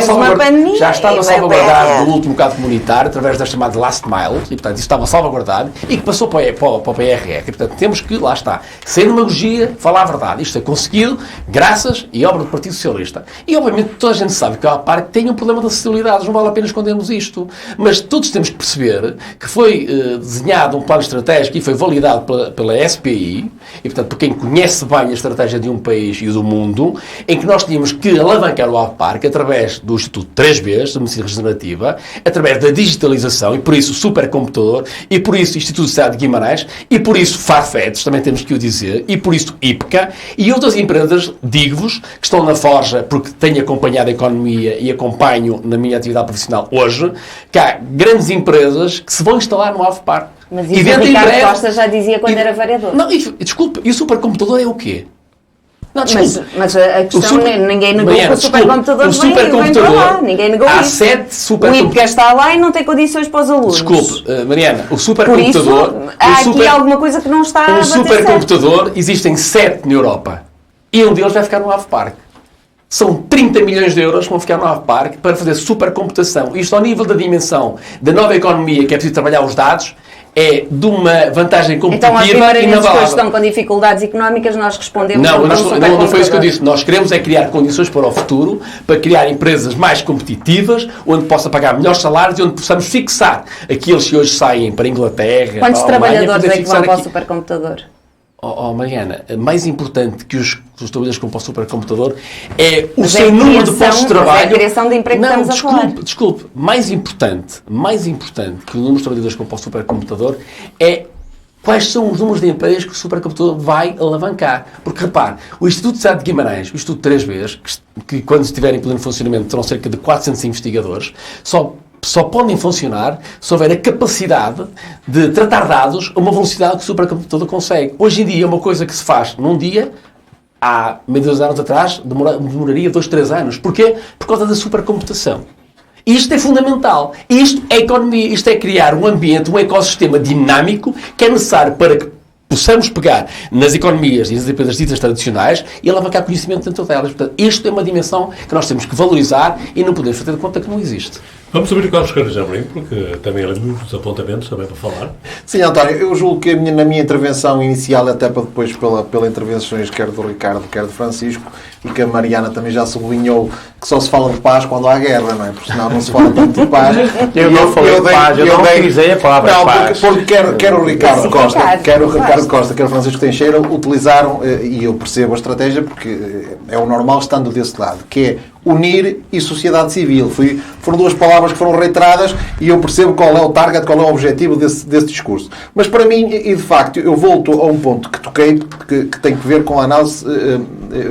uma pandemia. Já estava salvaguardado no último caso comunitário, através da chamada Last Mile, e portanto isso estava salvaguardado, e que passou para o PRR. E portanto temos que, lá está, sem demagogia, falar a verdade. Isto é conseguido graças e obra do Partido Socialista. E obviamente toda a gente sabe que a parte tem um problema de acessibilidade, não vale a pena escondermos isto. Mas todos temos que perceber que foi desenhado um plano estratégico e foi validado pela SPI, e portanto por quem conhece bem a estratégia de um país e do mundo, em que nós tínhamos que alavancar o Ave Parque através do Instituto 3Bs, da Medicina Regenerativa, através da digitalização, e por isso o supercomputador, e por isso o Instituto de Cidade de Guimarães, e por isso Farfetch, também temos que o dizer, e por isso IPCA, e outras empresas, digo-vos, que estão na forja, porque tenho acompanhado a economia e acompanho na minha atividade profissional hoje, que há grandes empresas que se vão instalar no Ave Parque. Mas isso o Ricardo Costa já dizia quando era vereador. Não, desculpe, e o supercomputador é o quê? Não, mas a questão, ninguém negou que o supercomputador vem para lá. Ninguém negou há isso. 7 supercomputadores. O IPCA está lá e não tem condições para os alunos. Desculpe, Mariana, o supercomputador... Por isso, há aqui alguma coisa que não está a bater certo. O supercomputador, existem 7 na Europa. E um deles vai ficar no Ave Parque. São 30 milhões de euros que vão ficar no Ave Parque para fazer supercomputação. Isto ao nível da dimensão da nova economia, que é preciso trabalhar os dados, é de uma vantagem competitiva inabalável. Então, as pessoas que estão com dificuldades económicas, nós respondemos... Não foi isso que eu disse. Nós queremos é criar condições para o futuro, para criar empresas mais competitivas, onde possa pagar melhores salários e onde possamos fixar aqueles que hoje saem para a Inglaterra... Quantos trabalhadores é que vão para o supercomputador? Mariana, mais importante que os trabalhadores que vão para o supercomputador é o seu número de postos de trabalho. É a criação de emprego que estamos a falar. Desculpe. Mais importante que o número de trabalhadores que vão para o supercomputador é quais são os números de empregos que o supercomputador vai alavancar. Porque, repare, o Instituto de Cidade de Guimarães, o Instituto 3Bs, que quando estiverem em pleno funcionamento terão cerca de 400 investigadores, só podem funcionar se houver a capacidade de tratar dados a uma velocidade que o supercomputador consegue. Hoje em dia, uma coisa que se faz num dia, há meio de 2 anos atrás, demoraria 2, 3 anos. Porquê? Por causa da supercomputação. Isto é fundamental. Isto é economia. Isto é criar um ambiente, um ecossistema dinâmico que é necessário para que possamos pegar nas economias e nas empresas ditas tradicionais e alavancar conhecimento dentro delas. Portanto, isto é uma dimensão que nós temos que valorizar e não podemos fazer de conta que não existe. Vamos ouvir o Carlos Carajão, porque também há muitos apontamentos também para falar. Sim, António, eu julgo que na minha intervenção inicial, até para depois pela intervenções quer do Ricardo, quer do Francisco, e que a Mariana também já sublinhou que só se fala de paz quando há guerra, não é? Porque senão não se fala tanto de paz. Eu não falei de paz, eu não utilizei a palavra paz. Porque quer o Ricardo Costa, quer o Francisco Teixeira utilizaram, e eu percebo a estratégia, porque é o normal estando desse lado, que é unir e sociedade civil. Foram 2 palavras que foram reiteradas e eu percebo qual é o target, qual é o objetivo desse discurso. Mas para mim, e de facto, eu volto a um ponto que toquei, que tem que ver com a análise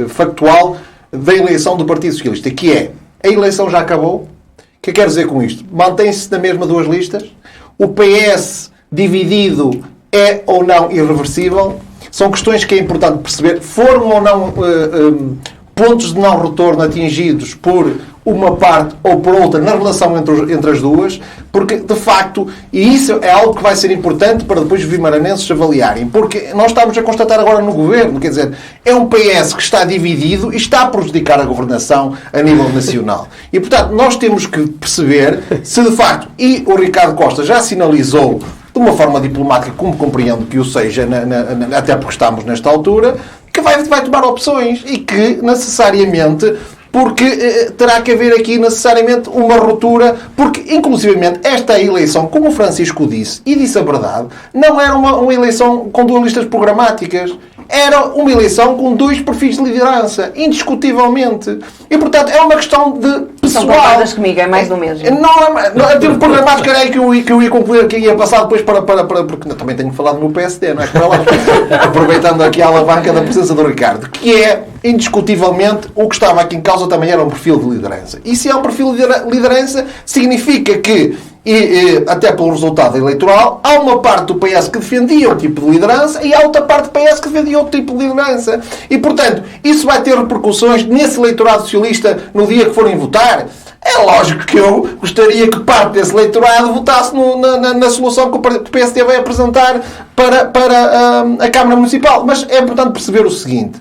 factual da eleição do Partido Socialista, que é, a eleição já acabou. O que quer dizer com isto? Mantém-se na mesma 2 listas. O PS dividido é ou não irreversível. São questões que é importante perceber. Foram ou não pontos de não retorno atingidos por uma parte ou por outra na relação entre as duas, porque, de facto, e isso é algo que vai ser importante para depois os vimaranenses avaliarem, porque nós estamos a constatar agora no Governo, quer dizer, é um PS que está dividido e está a prejudicar a governação a nível nacional. E, portanto, nós temos que perceber se, de facto, e o Ricardo Costa já sinalizou de uma forma diplomática, como compreendo que o seja, até porque estamos nesta altura, que vai tomar opções e que necessariamente... porque terá que haver aqui necessariamente uma ruptura, porque inclusivamente esta eleição, como o Francisco disse, e disse a verdade, não era uma eleição com duas listas programáticas, era uma eleição com 2 perfis de liderança, indiscutivelmente. E, portanto, é uma questão de pessoal. Não concordas comigo, é mais do mesmo. Não, em termos programáticos era aí que eu ia concluir, que ia passar depois para porque também tenho que falar do meu PSD, não é? Aproveitando aqui a alavanca da presença do Ricardo, que é, indiscutivelmente, o que estava aqui em causa também era um perfil de liderança. E se é um perfil de liderança, significa que, até pelo resultado eleitoral, há uma parte do PS que defendia um tipo de liderança e há outra parte do PS que defendia outro tipo de liderança. E, portanto, isso vai ter repercussões nesse eleitorado socialista no dia que forem votar. É lógico que eu gostaria que parte desse eleitorado votasse na solução que o PSD vai apresentar para a Câmara Municipal. Mas é importante perceber o seguinte.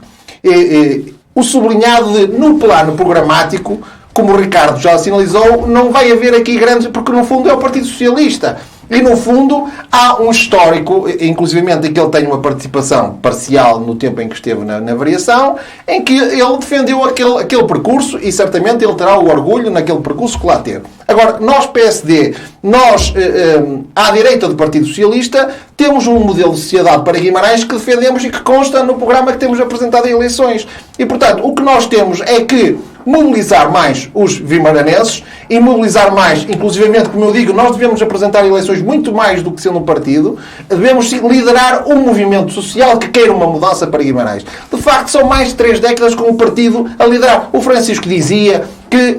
O sublinhado de, no plano programático, como o Ricardo já sinalizou, não vai haver aqui grandes... Porque, no fundo, é o Partido Socialista. E, no fundo, há um histórico, inclusivamente, em que ele tem uma participação parcial no tempo em que esteve na variação, em que ele defendeu aquele percurso e, certamente, ele terá o orgulho naquele percurso que lá teve. Agora, nós, PSD, à direita do Partido Socialista, temos um modelo de sociedade para Guimarães que defendemos e que consta no programa que temos apresentado em eleições. E, portanto, o que nós temos é que mobilizar mais os vimaranenses e mobilizar mais, inclusivamente, como eu digo, nós devemos apresentar eleições muito mais do que sendo um partido, devemos liderar um movimento social que queira uma mudança para Guimarães. De facto, são mais de 3 décadas com o partido a liderar. O Francisco dizia que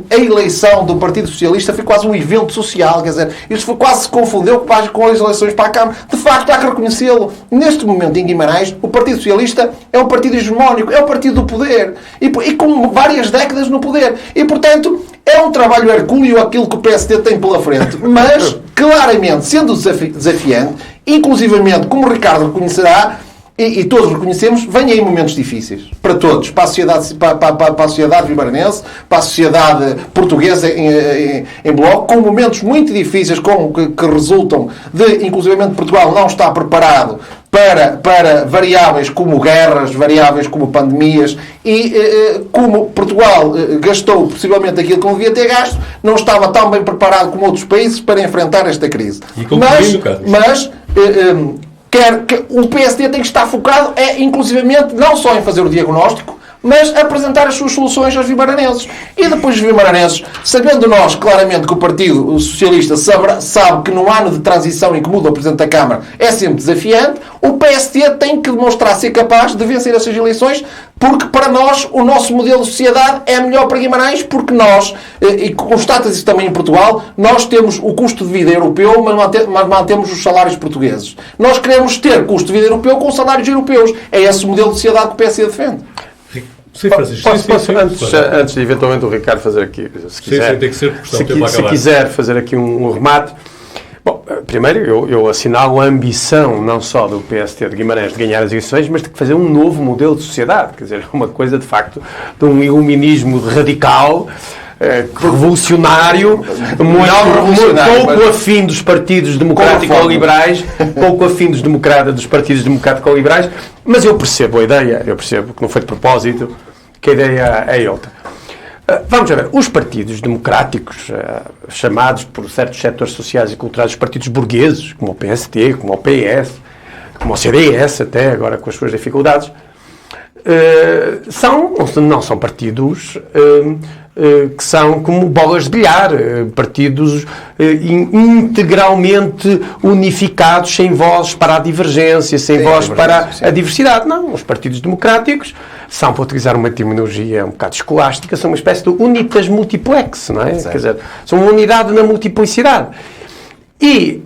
a eleição do Partido Socialista foi quase um evento social, quer dizer, isto quase se confundeu com as eleições para a Câmara. De facto, há que reconhecê-lo. Neste momento, em Guimarães, o Partido Socialista é um partido hegemónico, é o partido do poder, e com várias décadas no poder. E, portanto, é um trabalho hercúleo aquilo que o PSD tem pela frente, mas, claramente, sendo desafiante, inclusivamente, como o Ricardo reconhecerá, e todos reconhecemos, vêm aí momentos difíceis. Para todos. Para a sociedade vimaranense, para a sociedade portuguesa em bloco, com momentos muito difíceis que resultam de, inclusivamente, Portugal não está preparado para variáveis como guerras, variáveis como pandemias e como Portugal gastou possivelmente aquilo que não devia ter gasto, não estava tão bem preparado como outros países para enfrentar esta crise. Mas o PSD tem que estar focado, inclusivamente, não só em fazer o diagnóstico, mas apresentar as suas soluções aos vimaranenses. E depois os vimaranenses, sabendo nós claramente que o Partido Socialista sabe que no ano de transição em que muda o Presidente da Câmara é sempre desafiante, o PSD tem que demonstrar ser capaz de vencer essas eleições, porque para nós o nosso modelo de sociedade é melhor para Guimarães, porque nós, e constata-se isso também em Portugal, nós temos o custo de vida europeu, mas mantemos os salários portugueses. Nós queremos ter custo de vida europeu com salários europeus. É esse o modelo de sociedade que o PSD defende. Sim, Francisco. Antes de eventualmente o Ricardo fazer aqui, se quiser, tem que ser, se quiser fazer aqui um remate. Bom, primeiro eu assinalo a ambição não só do PST de Guimarães de ganhar as eleições, mas de fazer um novo modelo de sociedade. Quer dizer, uma coisa de facto de um iluminismo radical, revolucionário, pouco afim dos partidos democrático-liberais, pouco afim dos partidos democrático-liberais, mas eu percebo a ideia, eu percebo que não foi de propósito, que a ideia é outra. Vamos ver, os partidos democráticos, chamados por certos setores sociais e culturais, os partidos burgueses, como o PST, como o PS, como o CDS, até agora com as suas dificuldades, não são partidos que são como bolas de bilhar, partidos integralmente unificados, sem vozes para a divergência, sem vozes para a diversidade. Não, os partidos democráticos são, para utilizar uma terminologia um bocado escolástica, são uma espécie de unitas multiplex, não é? Quer dizer, são uma unidade na multiplicidade. E,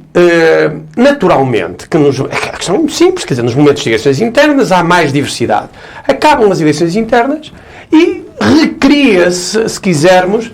naturalmente, a questão é muito simples, quer dizer, nos momentos de eleições internas há mais diversidade. Acabam as eleições internas e recria-se, se quisermos,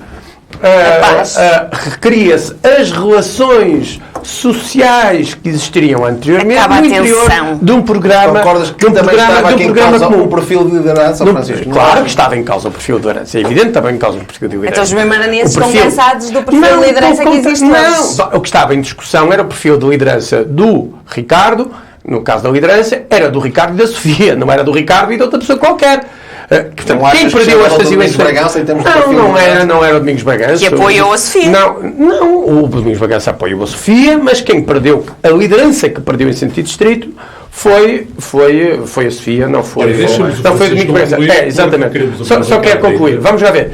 recria-se as relações sociais que existiriam anteriormente Acaba no a interior tensão. de um programa, Concordas que de um também programa, estava de um aqui em programa causa comum. o perfil de liderança, Francisco? Não Claro achas? que estava em causa o perfil de liderança. É evidente que estava em causa o perfil de liderança. Então os bimaranenses O estão perfil- cansados do perfil de liderança que existe hoje. Não, o que estava em discussão era o perfil de liderança do Ricardo, no caso da liderança, era do Ricardo e da Sofia, não era do Ricardo e de outra pessoa qualquer. Portanto, Não achas quem que perdeu chama estas o Domingos eleições... Bragança em termos de perfil de Não liderança? era o Domingos Bragança. Que apoiou a Sofia. Não, o Domingos Bragança apoiou a Sofia, mas quem perdeu, a liderança que perdeu em sentido estrito, foi a Sofia, não foi, Olha, deixa-nos o não foi o Domingos Francisco Bragança. concluir, Exatamente. porque queremos Só quero aproveitar concluir. ainda. Vamos lá ver.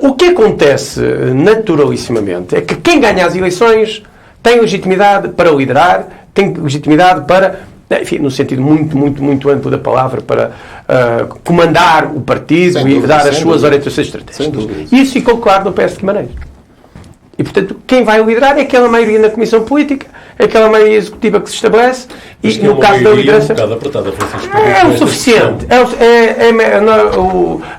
O que acontece naturalissimamente é que quem ganha as eleições tem legitimidade para liderar, tem legitimidade para, enfim, no sentido muito amplo da palavra, para comandar o partido Sem e dúvida, dar as sem suas dúvida. orientações estratégicas. Sem dúvida. E isso ficou claro no PS de Guimarães. E, portanto, quem vai liderar é aquela maioria na Comissão Política, é aquela maioria executiva que se estabelece, Mas e que é no uma caso da maioria liderança... um bocado apertada, Francisco. É o Esta suficiente.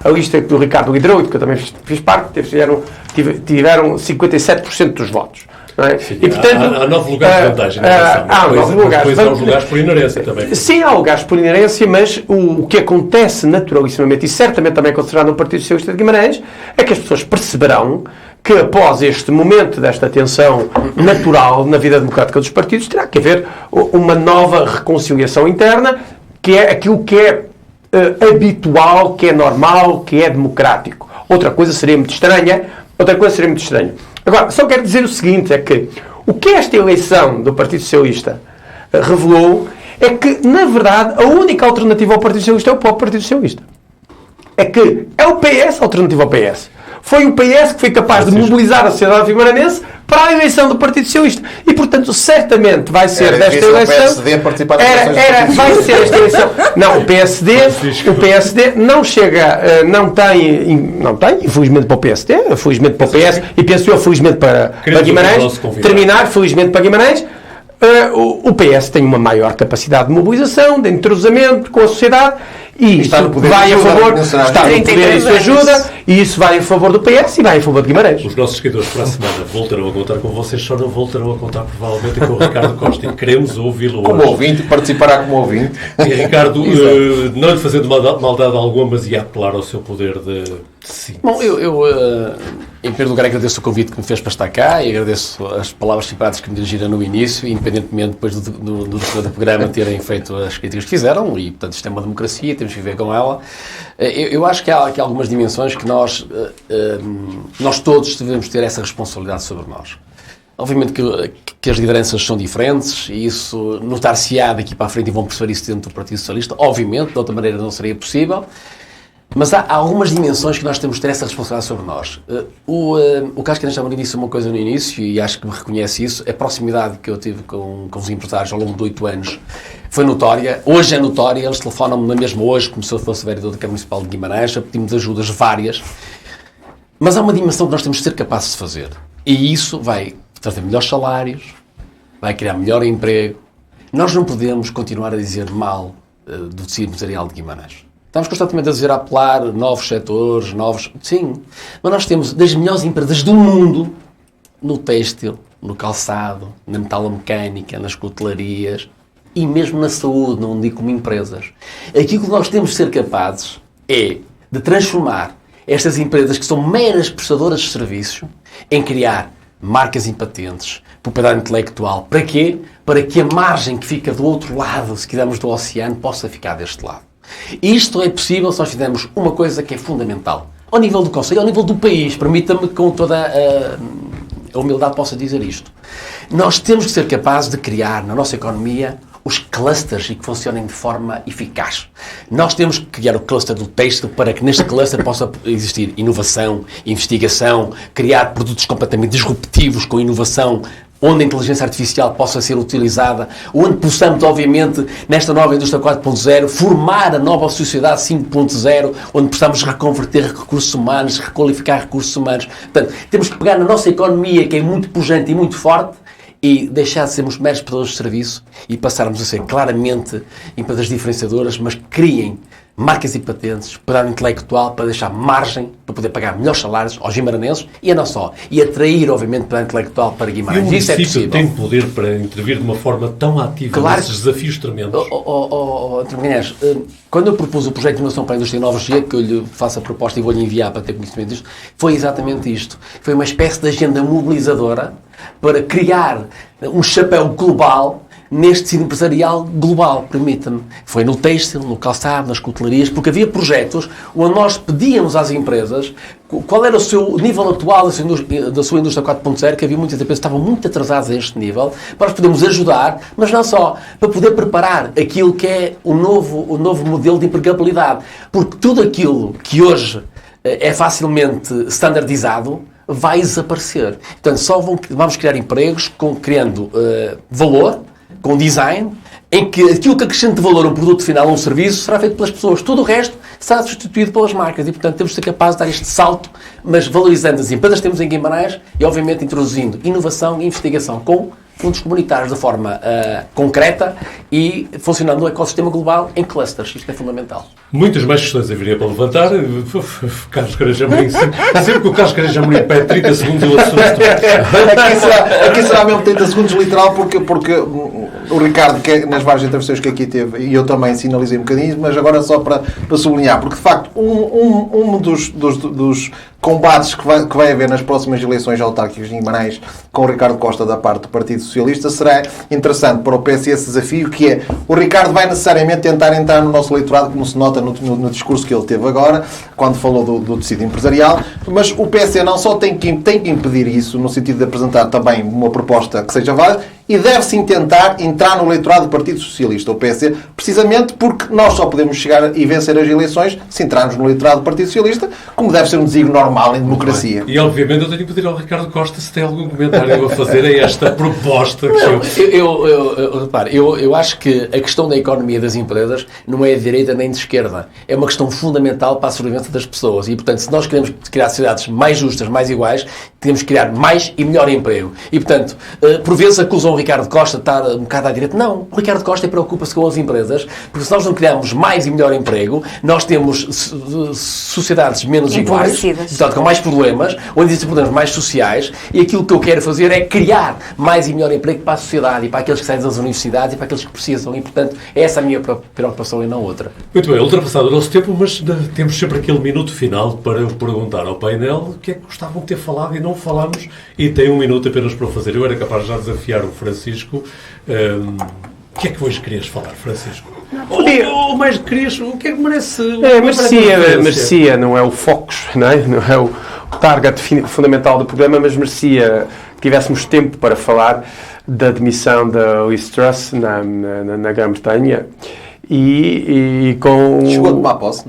A lista que o Ricardo liderou e que eu também fiz parte, tiveram 57% dos votos. Não é? Sim, E, portanto, há 9 lugares de vantagem na eleição. há Depois- 9 lugares. Depois há os lugares por inerência também. Sim, há lugares por inerência, mas o que acontece naturalissimamente, e certamente também acontecerá no Partido Socialista de Guimarães, é que as pessoas perceberão que após este momento desta tensão natural na vida democrática dos partidos, terá que haver uma nova reconciliação interna, que é aquilo que é habitual, que é normal, que é democrático. Outra coisa seria muito estranha. Agora, só quero dizer o seguinte, é que o que esta eleição do Partido Socialista revelou é que, na verdade, a única alternativa ao Partido Socialista é o próprio Partido Socialista. É que é o PS a alternativa ao PS. Foi o PS que foi capaz de mobilizar a sociedade vimaranense para a eleição do Partido Socialista. E, portanto, certamente vai ser Era desta difícil o eleição... PSD participar das eleições do Partido vai ser esta eleição... Não, o PSD não chega... Não tem, infelizmente para o PSD, felizmente para o PS, e penso eu, felizmente para ouvir o Guimarães. nosso convidado. Terminar, felizmente para Guimarães. O PS tem uma maior capacidade de mobilização, de entrosamento com a sociedade, e está isso no poder vai de a ajuda, favor, mencionar. está no poder, 33 isso anos. ajuda, e isso vai a favor do PS e vai a favor de Guimarães. Os nossos seguidores para a semana voltarão a contar com vocês, só não voltarão a contar provavelmente com o Ricardo Costa. E queremos ouvi-lo Como hoje. ouvinte, participará como ouvinte. E Ricardo, não lhe fazendo maldade alguma, mas ia apelar ao seu poder de sim. Bom, eu em primeiro lugar agradeço o convite que me fez para estar cá e agradeço as palavras simpáticas que me dirigiram no início, independentemente depois do programa terem feito as críticas que fizeram, e portanto isto é uma democracia, temos que viver com ela. Eu acho que há aqui algumas dimensões que nós todos devemos ter essa responsabilidade sobre nós. Obviamente que as lideranças são diferentes e isso notar-se-á daqui para a frente e vão perceber isso dentro do Partido Socialista. Obviamente, de outra maneira não seria possível. Mas há algumas dimensões que nós temos de ter essa responsabilidade sobre nós. O Carlos Caneja Amorim disse uma coisa no início e acho que me reconhece isso. A proximidade que eu tive com os empresários ao longo de 8 anos foi notória. Hoje é notória. Eles telefonam-me na mesma hoje, como se eu fosse vereador da Câmara Municipal de Guimarães, a pedir-me ajudas várias. Mas há uma dimensão que nós temos de ser capazes de fazer. E isso vai trazer melhores salários, vai criar melhor emprego. Nós não podemos continuar a dizer mal do tecido empresarial de Guimarães. Estamos constantemente a apelar novos setores, Sim, mas nós temos das melhores empresas do mundo no têxtil, no calçado, na metalomecânica, nas cutelarias e mesmo na saúde, não digo como empresas. Aquilo que nós temos de ser capazes é de transformar estas empresas que são meras prestadoras de serviços em criar marcas e patentes, propriedade intelectual. Para quê? Para que a margem que fica do outro lado, se quisermos do oceano, possa ficar deste lado. Isto é possível se nós fizermos uma coisa que é fundamental. Ao nível do Conselho, ao nível do país, permita-me com toda a humildade possa dizer isto. Nós temos que ser capazes de criar na nossa economia os clusters e que funcionem de forma eficaz. Nós temos que criar o cluster do têxtil para que neste cluster possa existir inovação, investigação, criar produtos completamente disruptivos com inovação, onde a inteligência artificial possa ser utilizada, onde possamos, obviamente, nesta nova indústria 4.0, formar a nova sociedade 5.0, onde possamos reconverter recursos humanos, requalificar recursos humanos. Portanto, temos que pegar na nossa economia, que é muito pujante e muito forte, e deixar de sermos meros prestadores de serviço e passarmos a ser claramente empresas diferenciadoras, mas que criem marcas e patentes, propriedade intelectual, para deixar margem para poder pagar melhores salários aos guimaranenses e não só. E atrair, obviamente, propriedade intelectual para E o Guimarães. Isso é município possível. tem poder para intervir de uma forma tão ativa Claro. nesses desafios tremendos? António Magalhães, quando eu propus o projeto de inovação para a indústria nova energia, que eu lhe faço a proposta e vou-lhe enviar para ter conhecimento disto, foi exatamente isto. Foi uma espécie de agenda mobilizadora para criar um chapéu global neste tecido empresarial global, permita-me. Foi no têxtil, no calçado, nas cutelarias, porque havia projetos onde nós pedíamos às empresas qual era o seu nível atual da sua indústria 4.0, que havia muitas empresas que estavam muito atrasadas a este nível, para nós podermos ajudar, mas não só, para poder preparar aquilo que é o novo modelo de empregabilidade. Porque tudo aquilo que hoje é facilmente standardizado vai desaparecer. Portanto, vamos criar empregos criando valor, com design, em que aquilo que acrescente valor a um produto final, a um serviço, será feito pelas pessoas. Tudo o resto será substituído pelas marcas. E, portanto, temos de ser capazes de dar este salto, mas valorizando as empresas que temos em Guimarães e, obviamente, introduzindo inovação e investigação com fundos comunitários de forma concreta e funcionando no ecossistema global em clusters. Isto é fundamental. Muitas mais questões haveria para levantar. Carlos Careja Amorim, sempre que o Carlos Careja Amorim pede 30 segundos, eu assusto. Aqui será mesmo 30 segundos literal, porque o Ricardo, que nas várias intervenções que aqui teve, e eu também sinalizei um bocadinho, mas agora só para sublinhar, porque de facto um dos combates que vai haver nas próximas eleições autárquicas de Guimarães com o Ricardo Costa da parte do Partido Socialista será interessante para o PS esse desafio, que é o Ricardo vai necessariamente tentar entrar no nosso eleitorado, como se nota no discurso que ele teve agora, quando falou do tecido empresarial, mas o PS não só tem que impedir isso, no sentido de apresentar também uma proposta que seja válida, e deve sim tentar entrar no eleitorado do Partido Socialista, o PSD, precisamente porque nós só podemos chegar e vencer as eleições se entrarmos no eleitorado do Partido Socialista, como deve ser um desígnio normal em democracia. E obviamente eu tenho que pedir ao Ricardo Costa se tem algum comentário a fazer a esta proposta que Repare, eu acho que a questão da economia das empresas não é de direita nem de esquerda. É uma questão fundamental para a sobrevivência das pessoas. E, portanto, se nós queremos criar sociedades mais justas, mais iguais, temos que criar mais e melhor emprego. E, portanto, por vezes acusam o Ricardo Costa de estar um bocado à direita. Não, o Ricardo Costa preocupa-se com as empresas, porque se nós não criarmos mais e melhor emprego, nós temos sociedades menos iguais, portanto, com mais problemas, onde existem problemas mais sociais, e aquilo que eu quero fazer é criar mais e melhor emprego para a sociedade e para aqueles que saem das universidades e para aqueles que precisam. E, portanto, essa é a minha preocupação e não outra. Muito bem, ultrapassado o nosso tempo, mas temos sempre aquele minuto final para eu perguntar ao painel o que é que gostavam de ter falado e não falámos, e tem um minuto apenas para o fazer. Eu era capaz de já desafiar o Francisco. O que é que hoje querias falar, Francisco? Ou mais querias, o que é que merece? Merecia, não é o focus, não é o target fundamental do programa, mas merecia que tivéssemos tempo para falar da demissão da Liz Truss na Grã-Bretanha. E com... Chegou a tomar posse.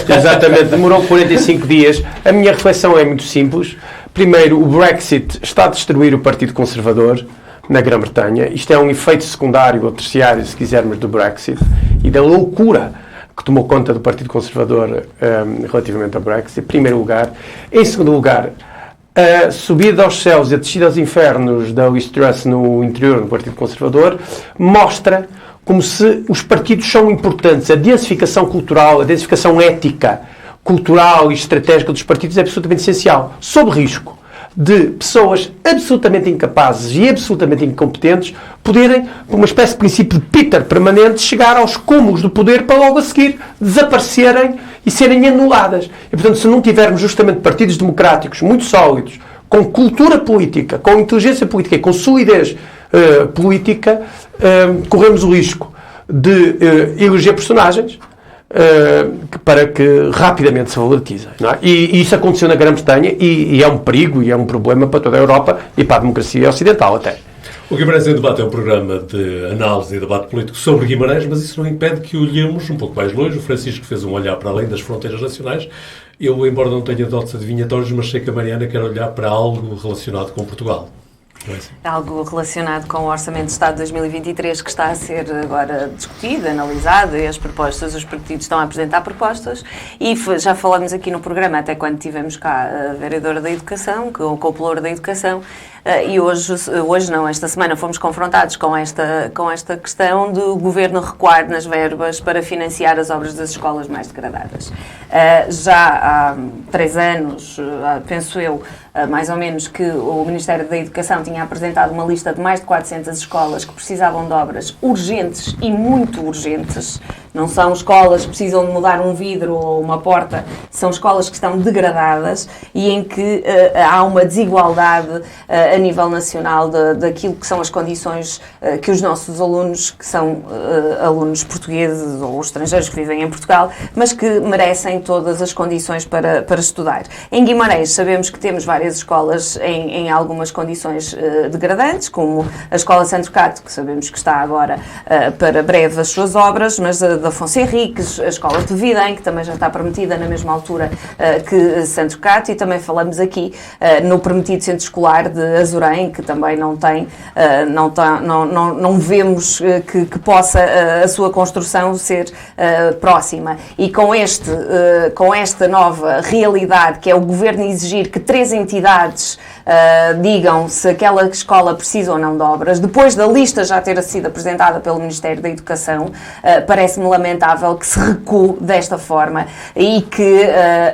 Exatamente, demorou 45 dias. A minha reflexão é muito simples. Primeiro, o Brexit está a destruir o Partido Conservador na Grã-Bretanha. Isto é um efeito secundário ou terciário, se quisermos, do Brexit e da loucura que tomou conta do Partido Conservador relativamente ao Brexit, em primeiro lugar. Em segundo lugar, a subida aos céus e a descida aos infernos da Liz Truss no interior do Partido Conservador mostra como se os partidos são importantes. A densificação cultural, a densificação ética, cultural e estratégica dos partidos é absolutamente essencial, sob risco de pessoas absolutamente incapazes e absolutamente incompetentes poderem, por uma espécie de princípio de Peter permanente, chegar aos cúmulos do poder para logo a seguir desaparecerem e serem anuladas. E, portanto, se não tivermos justamente partidos democráticos muito sólidos, com cultura política, com inteligência política e com solidez política, corremos o risco de eleger personagens para que rapidamente se volatizem. Não é? E isso aconteceu na Grã-Bretanha e é um perigo e é um problema para toda a Europa e para a democracia ocidental até. O Guimarães em Debate é um programa de análise e debate político sobre Guimarães, mas isso não impede que olhemos um pouco mais longe. O Francisco fez um olhar para além das fronteiras nacionais. Eu, embora não tenha dotes adivinhatórios, mas sei que a Mariana quer olhar para algo relacionado com Portugal. Algo relacionado com o Orçamento de Estado de 2023 que está a ser agora discutido, analisado, e as propostas, os partidos estão a apresentar propostas, e já falamos aqui no programa, até quando tivemos cá a vereadora da Educação, com o pelouro da Educação, e hoje não, esta semana fomos confrontados com esta questão do Governo recuar nas verbas para financiar as obras das escolas mais degradadas. Já há 3 anos, penso eu, mais ou menos, que o Ministério da Educação tinha apresentado uma lista de mais de 400 escolas que precisavam de obras urgentes e muito urgentes. Não são escolas que precisam de mudar um vidro ou uma porta, são escolas que estão degradadas e em que há uma desigualdade a nível nacional daquilo que são as condições que os nossos alunos, que são alunos portugueses ou estrangeiros que vivem em Portugal, mas que merecem todas as condições para estudar. Em Guimarães sabemos que temos várias escolas em algumas condições degradantes, como a Escola Santo Cato, que sabemos que está agora para breve as suas obras, mas da Afonso Henriques, a Escola de Videm, que também já está permitida na mesma altura que Santo Cato, e também falamos aqui no permitido centro escolar de Azurém, que também não vemos que possa a sua construção ser próxima. E com esta nova realidade, que é o Governo exigir que 3 entidades digam se aquela escola precisa ou não de obras, depois da lista já ter sido apresentada pelo Ministério da Educação, parece-me lamentável que se recue desta forma e que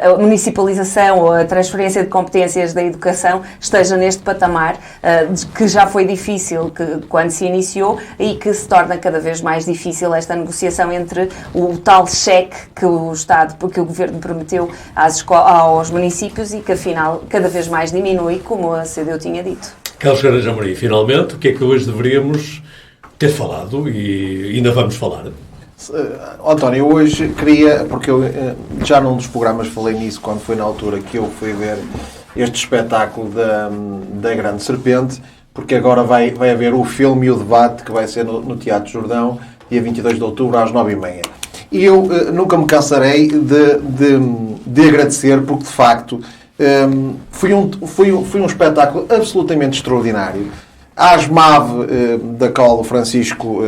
a municipalização ou a transferência de competências da educação esteja neste patamar que já foi difícil quando se iniciou e que se torna cada vez mais difícil esta negociação entre o tal cheque que o Estado, que o Governo prometeu aos municípios e que afinal cada vez mais diminui, como a CDU tinha dito. Carlos Carneiro Amorim, finalmente, o que é que hoje deveríamos ter falado e ainda vamos falar? António, eu hoje queria, porque eu já num dos programas falei nisso quando foi na altura que eu fui ver este espetáculo da Grande Serpente, porque agora vai haver o filme e o debate que vai ser no Teatro Jordão, dia 22 de outubro, às 9h30. E eu nunca me cansarei de agradecer, porque de facto foi um espetáculo absolutamente extraordinário. A ASMAV, da qual o Francisco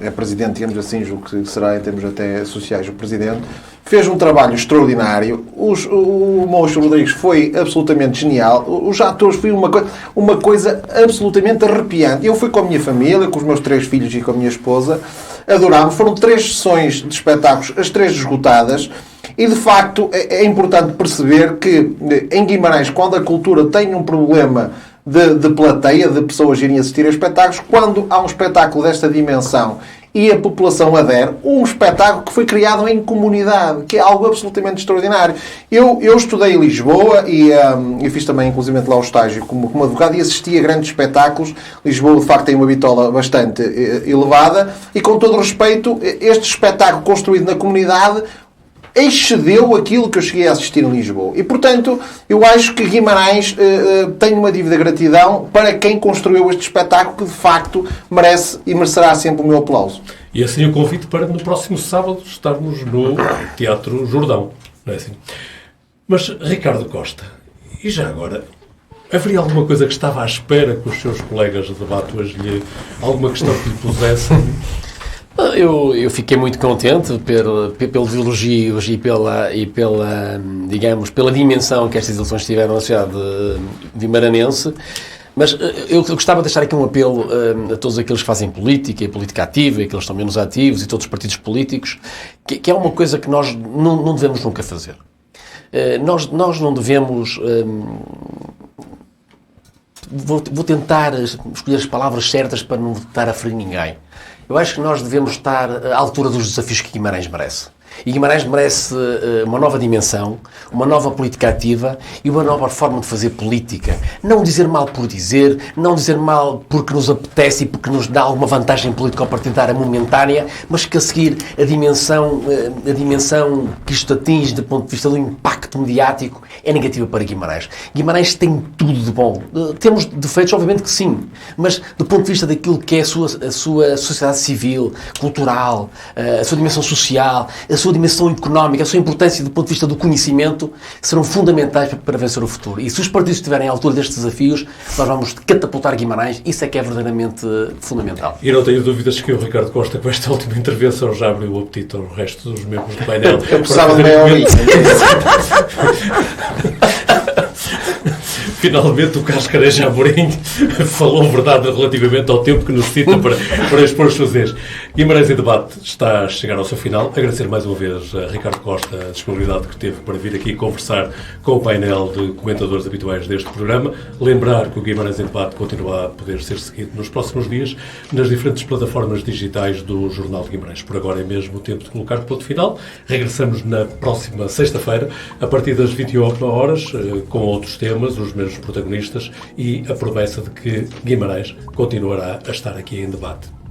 é presidente, digamos assim, julgo que será em termos até sociais o presidente, fez um trabalho extraordinário. O Monstro Rodrigues foi absolutamente genial. Os atores foi uma coisa absolutamente arrepiante. Eu fui com a minha família, com os meus 3 filhos e com a minha esposa. Adorámos. Foram 3 sessões de espetáculos, as 3 esgotadas. E, de facto, é importante perceber que em Guimarães, quando a cultura tem um problema de plateia, de pessoas irem assistir a espetáculos, quando há um espetáculo desta dimensão e a população adere, um espetáculo que foi criado em comunidade, que é algo absolutamente extraordinário. Eu estudei em Lisboa e fiz também, inclusive, lá o estágio como advogado e assisti a grandes espetáculos. Lisboa, de facto, tem uma bitola bastante elevada e, com todo o respeito, este espetáculo construído na comunidade excedeu aquilo que eu cheguei a assistir em Lisboa. E, portanto, eu acho que Guimarães tem uma dívida de gratidão para quem construiu este espetáculo, que de facto merece e merecerá sempre o meu aplauso. E assim o convite para no próximo sábado estarmos no Teatro Jordão. Não é assim? Mas, Ricardo Costa, e já agora, haveria alguma coisa que estava à espera que os seus colegas de debate hoje alguma questão que lhe pusessem? Eu fiquei muito contente pelos elogios e pela dimensão que estas eleições tiveram na cidade guimaranense, mas eu gostava de deixar aqui um apelo a todos aqueles que fazem política e política ativa, e aqueles que estão menos ativos e todos os partidos políticos, que é uma coisa que nós não devemos nunca fazer. Nós não devemos... Vou tentar escolher as palavras certas para não estar a ferir ninguém. Eu acho que nós devemos estar à altura dos desafios que Guimarães merece. E Guimarães merece uma nova dimensão, uma nova política ativa e uma nova forma de fazer política. Não dizer mal por dizer, não dizer mal porque nos apetece e porque nos dá alguma vantagem política partidária momentânea, mas que a seguir a dimensão que isto atinge do ponto de vista do impacto mediático é negativa para Guimarães. Guimarães tem tudo de bom. Temos defeitos, obviamente que sim, mas do ponto de vista daquilo que é a sua sociedade civil, cultural, a sua dimensão social, a sua dimensão económica, a sua importância do ponto de vista do conhecimento, serão fundamentais para vencer o futuro. E se os partidos estiverem à altura destes desafios, nós vamos catapultar Guimarães. Isso é que é verdadeiramente fundamental. E não tenho dúvidas que o Ricardo Costa, com esta última intervenção, já abriu o apetite ao resto dos membros do painel. Eu precisava de meia horinha. Finalmente o Cascarenhas Amorim falou verdade relativamente ao tempo que necessita para expor os seus ideias. Guimarães em Debate está a chegar ao seu final. Agradecer mais uma vez a Ricardo Costa a disponibilidade que teve para vir aqui conversar com o painel de comentadores habituais deste programa. Lembrar que o Guimarães em Debate continua a poder ser seguido nos próximos dias nas diferentes plataformas digitais do Jornal de Guimarães. Por agora é mesmo o tempo de colocar ponto final. Regressamos na próxima sexta-feira, a partir das 21 horas, com outros temas, os mesmos protagonistas e a promessa de que Guimarães continuará a estar aqui em debate.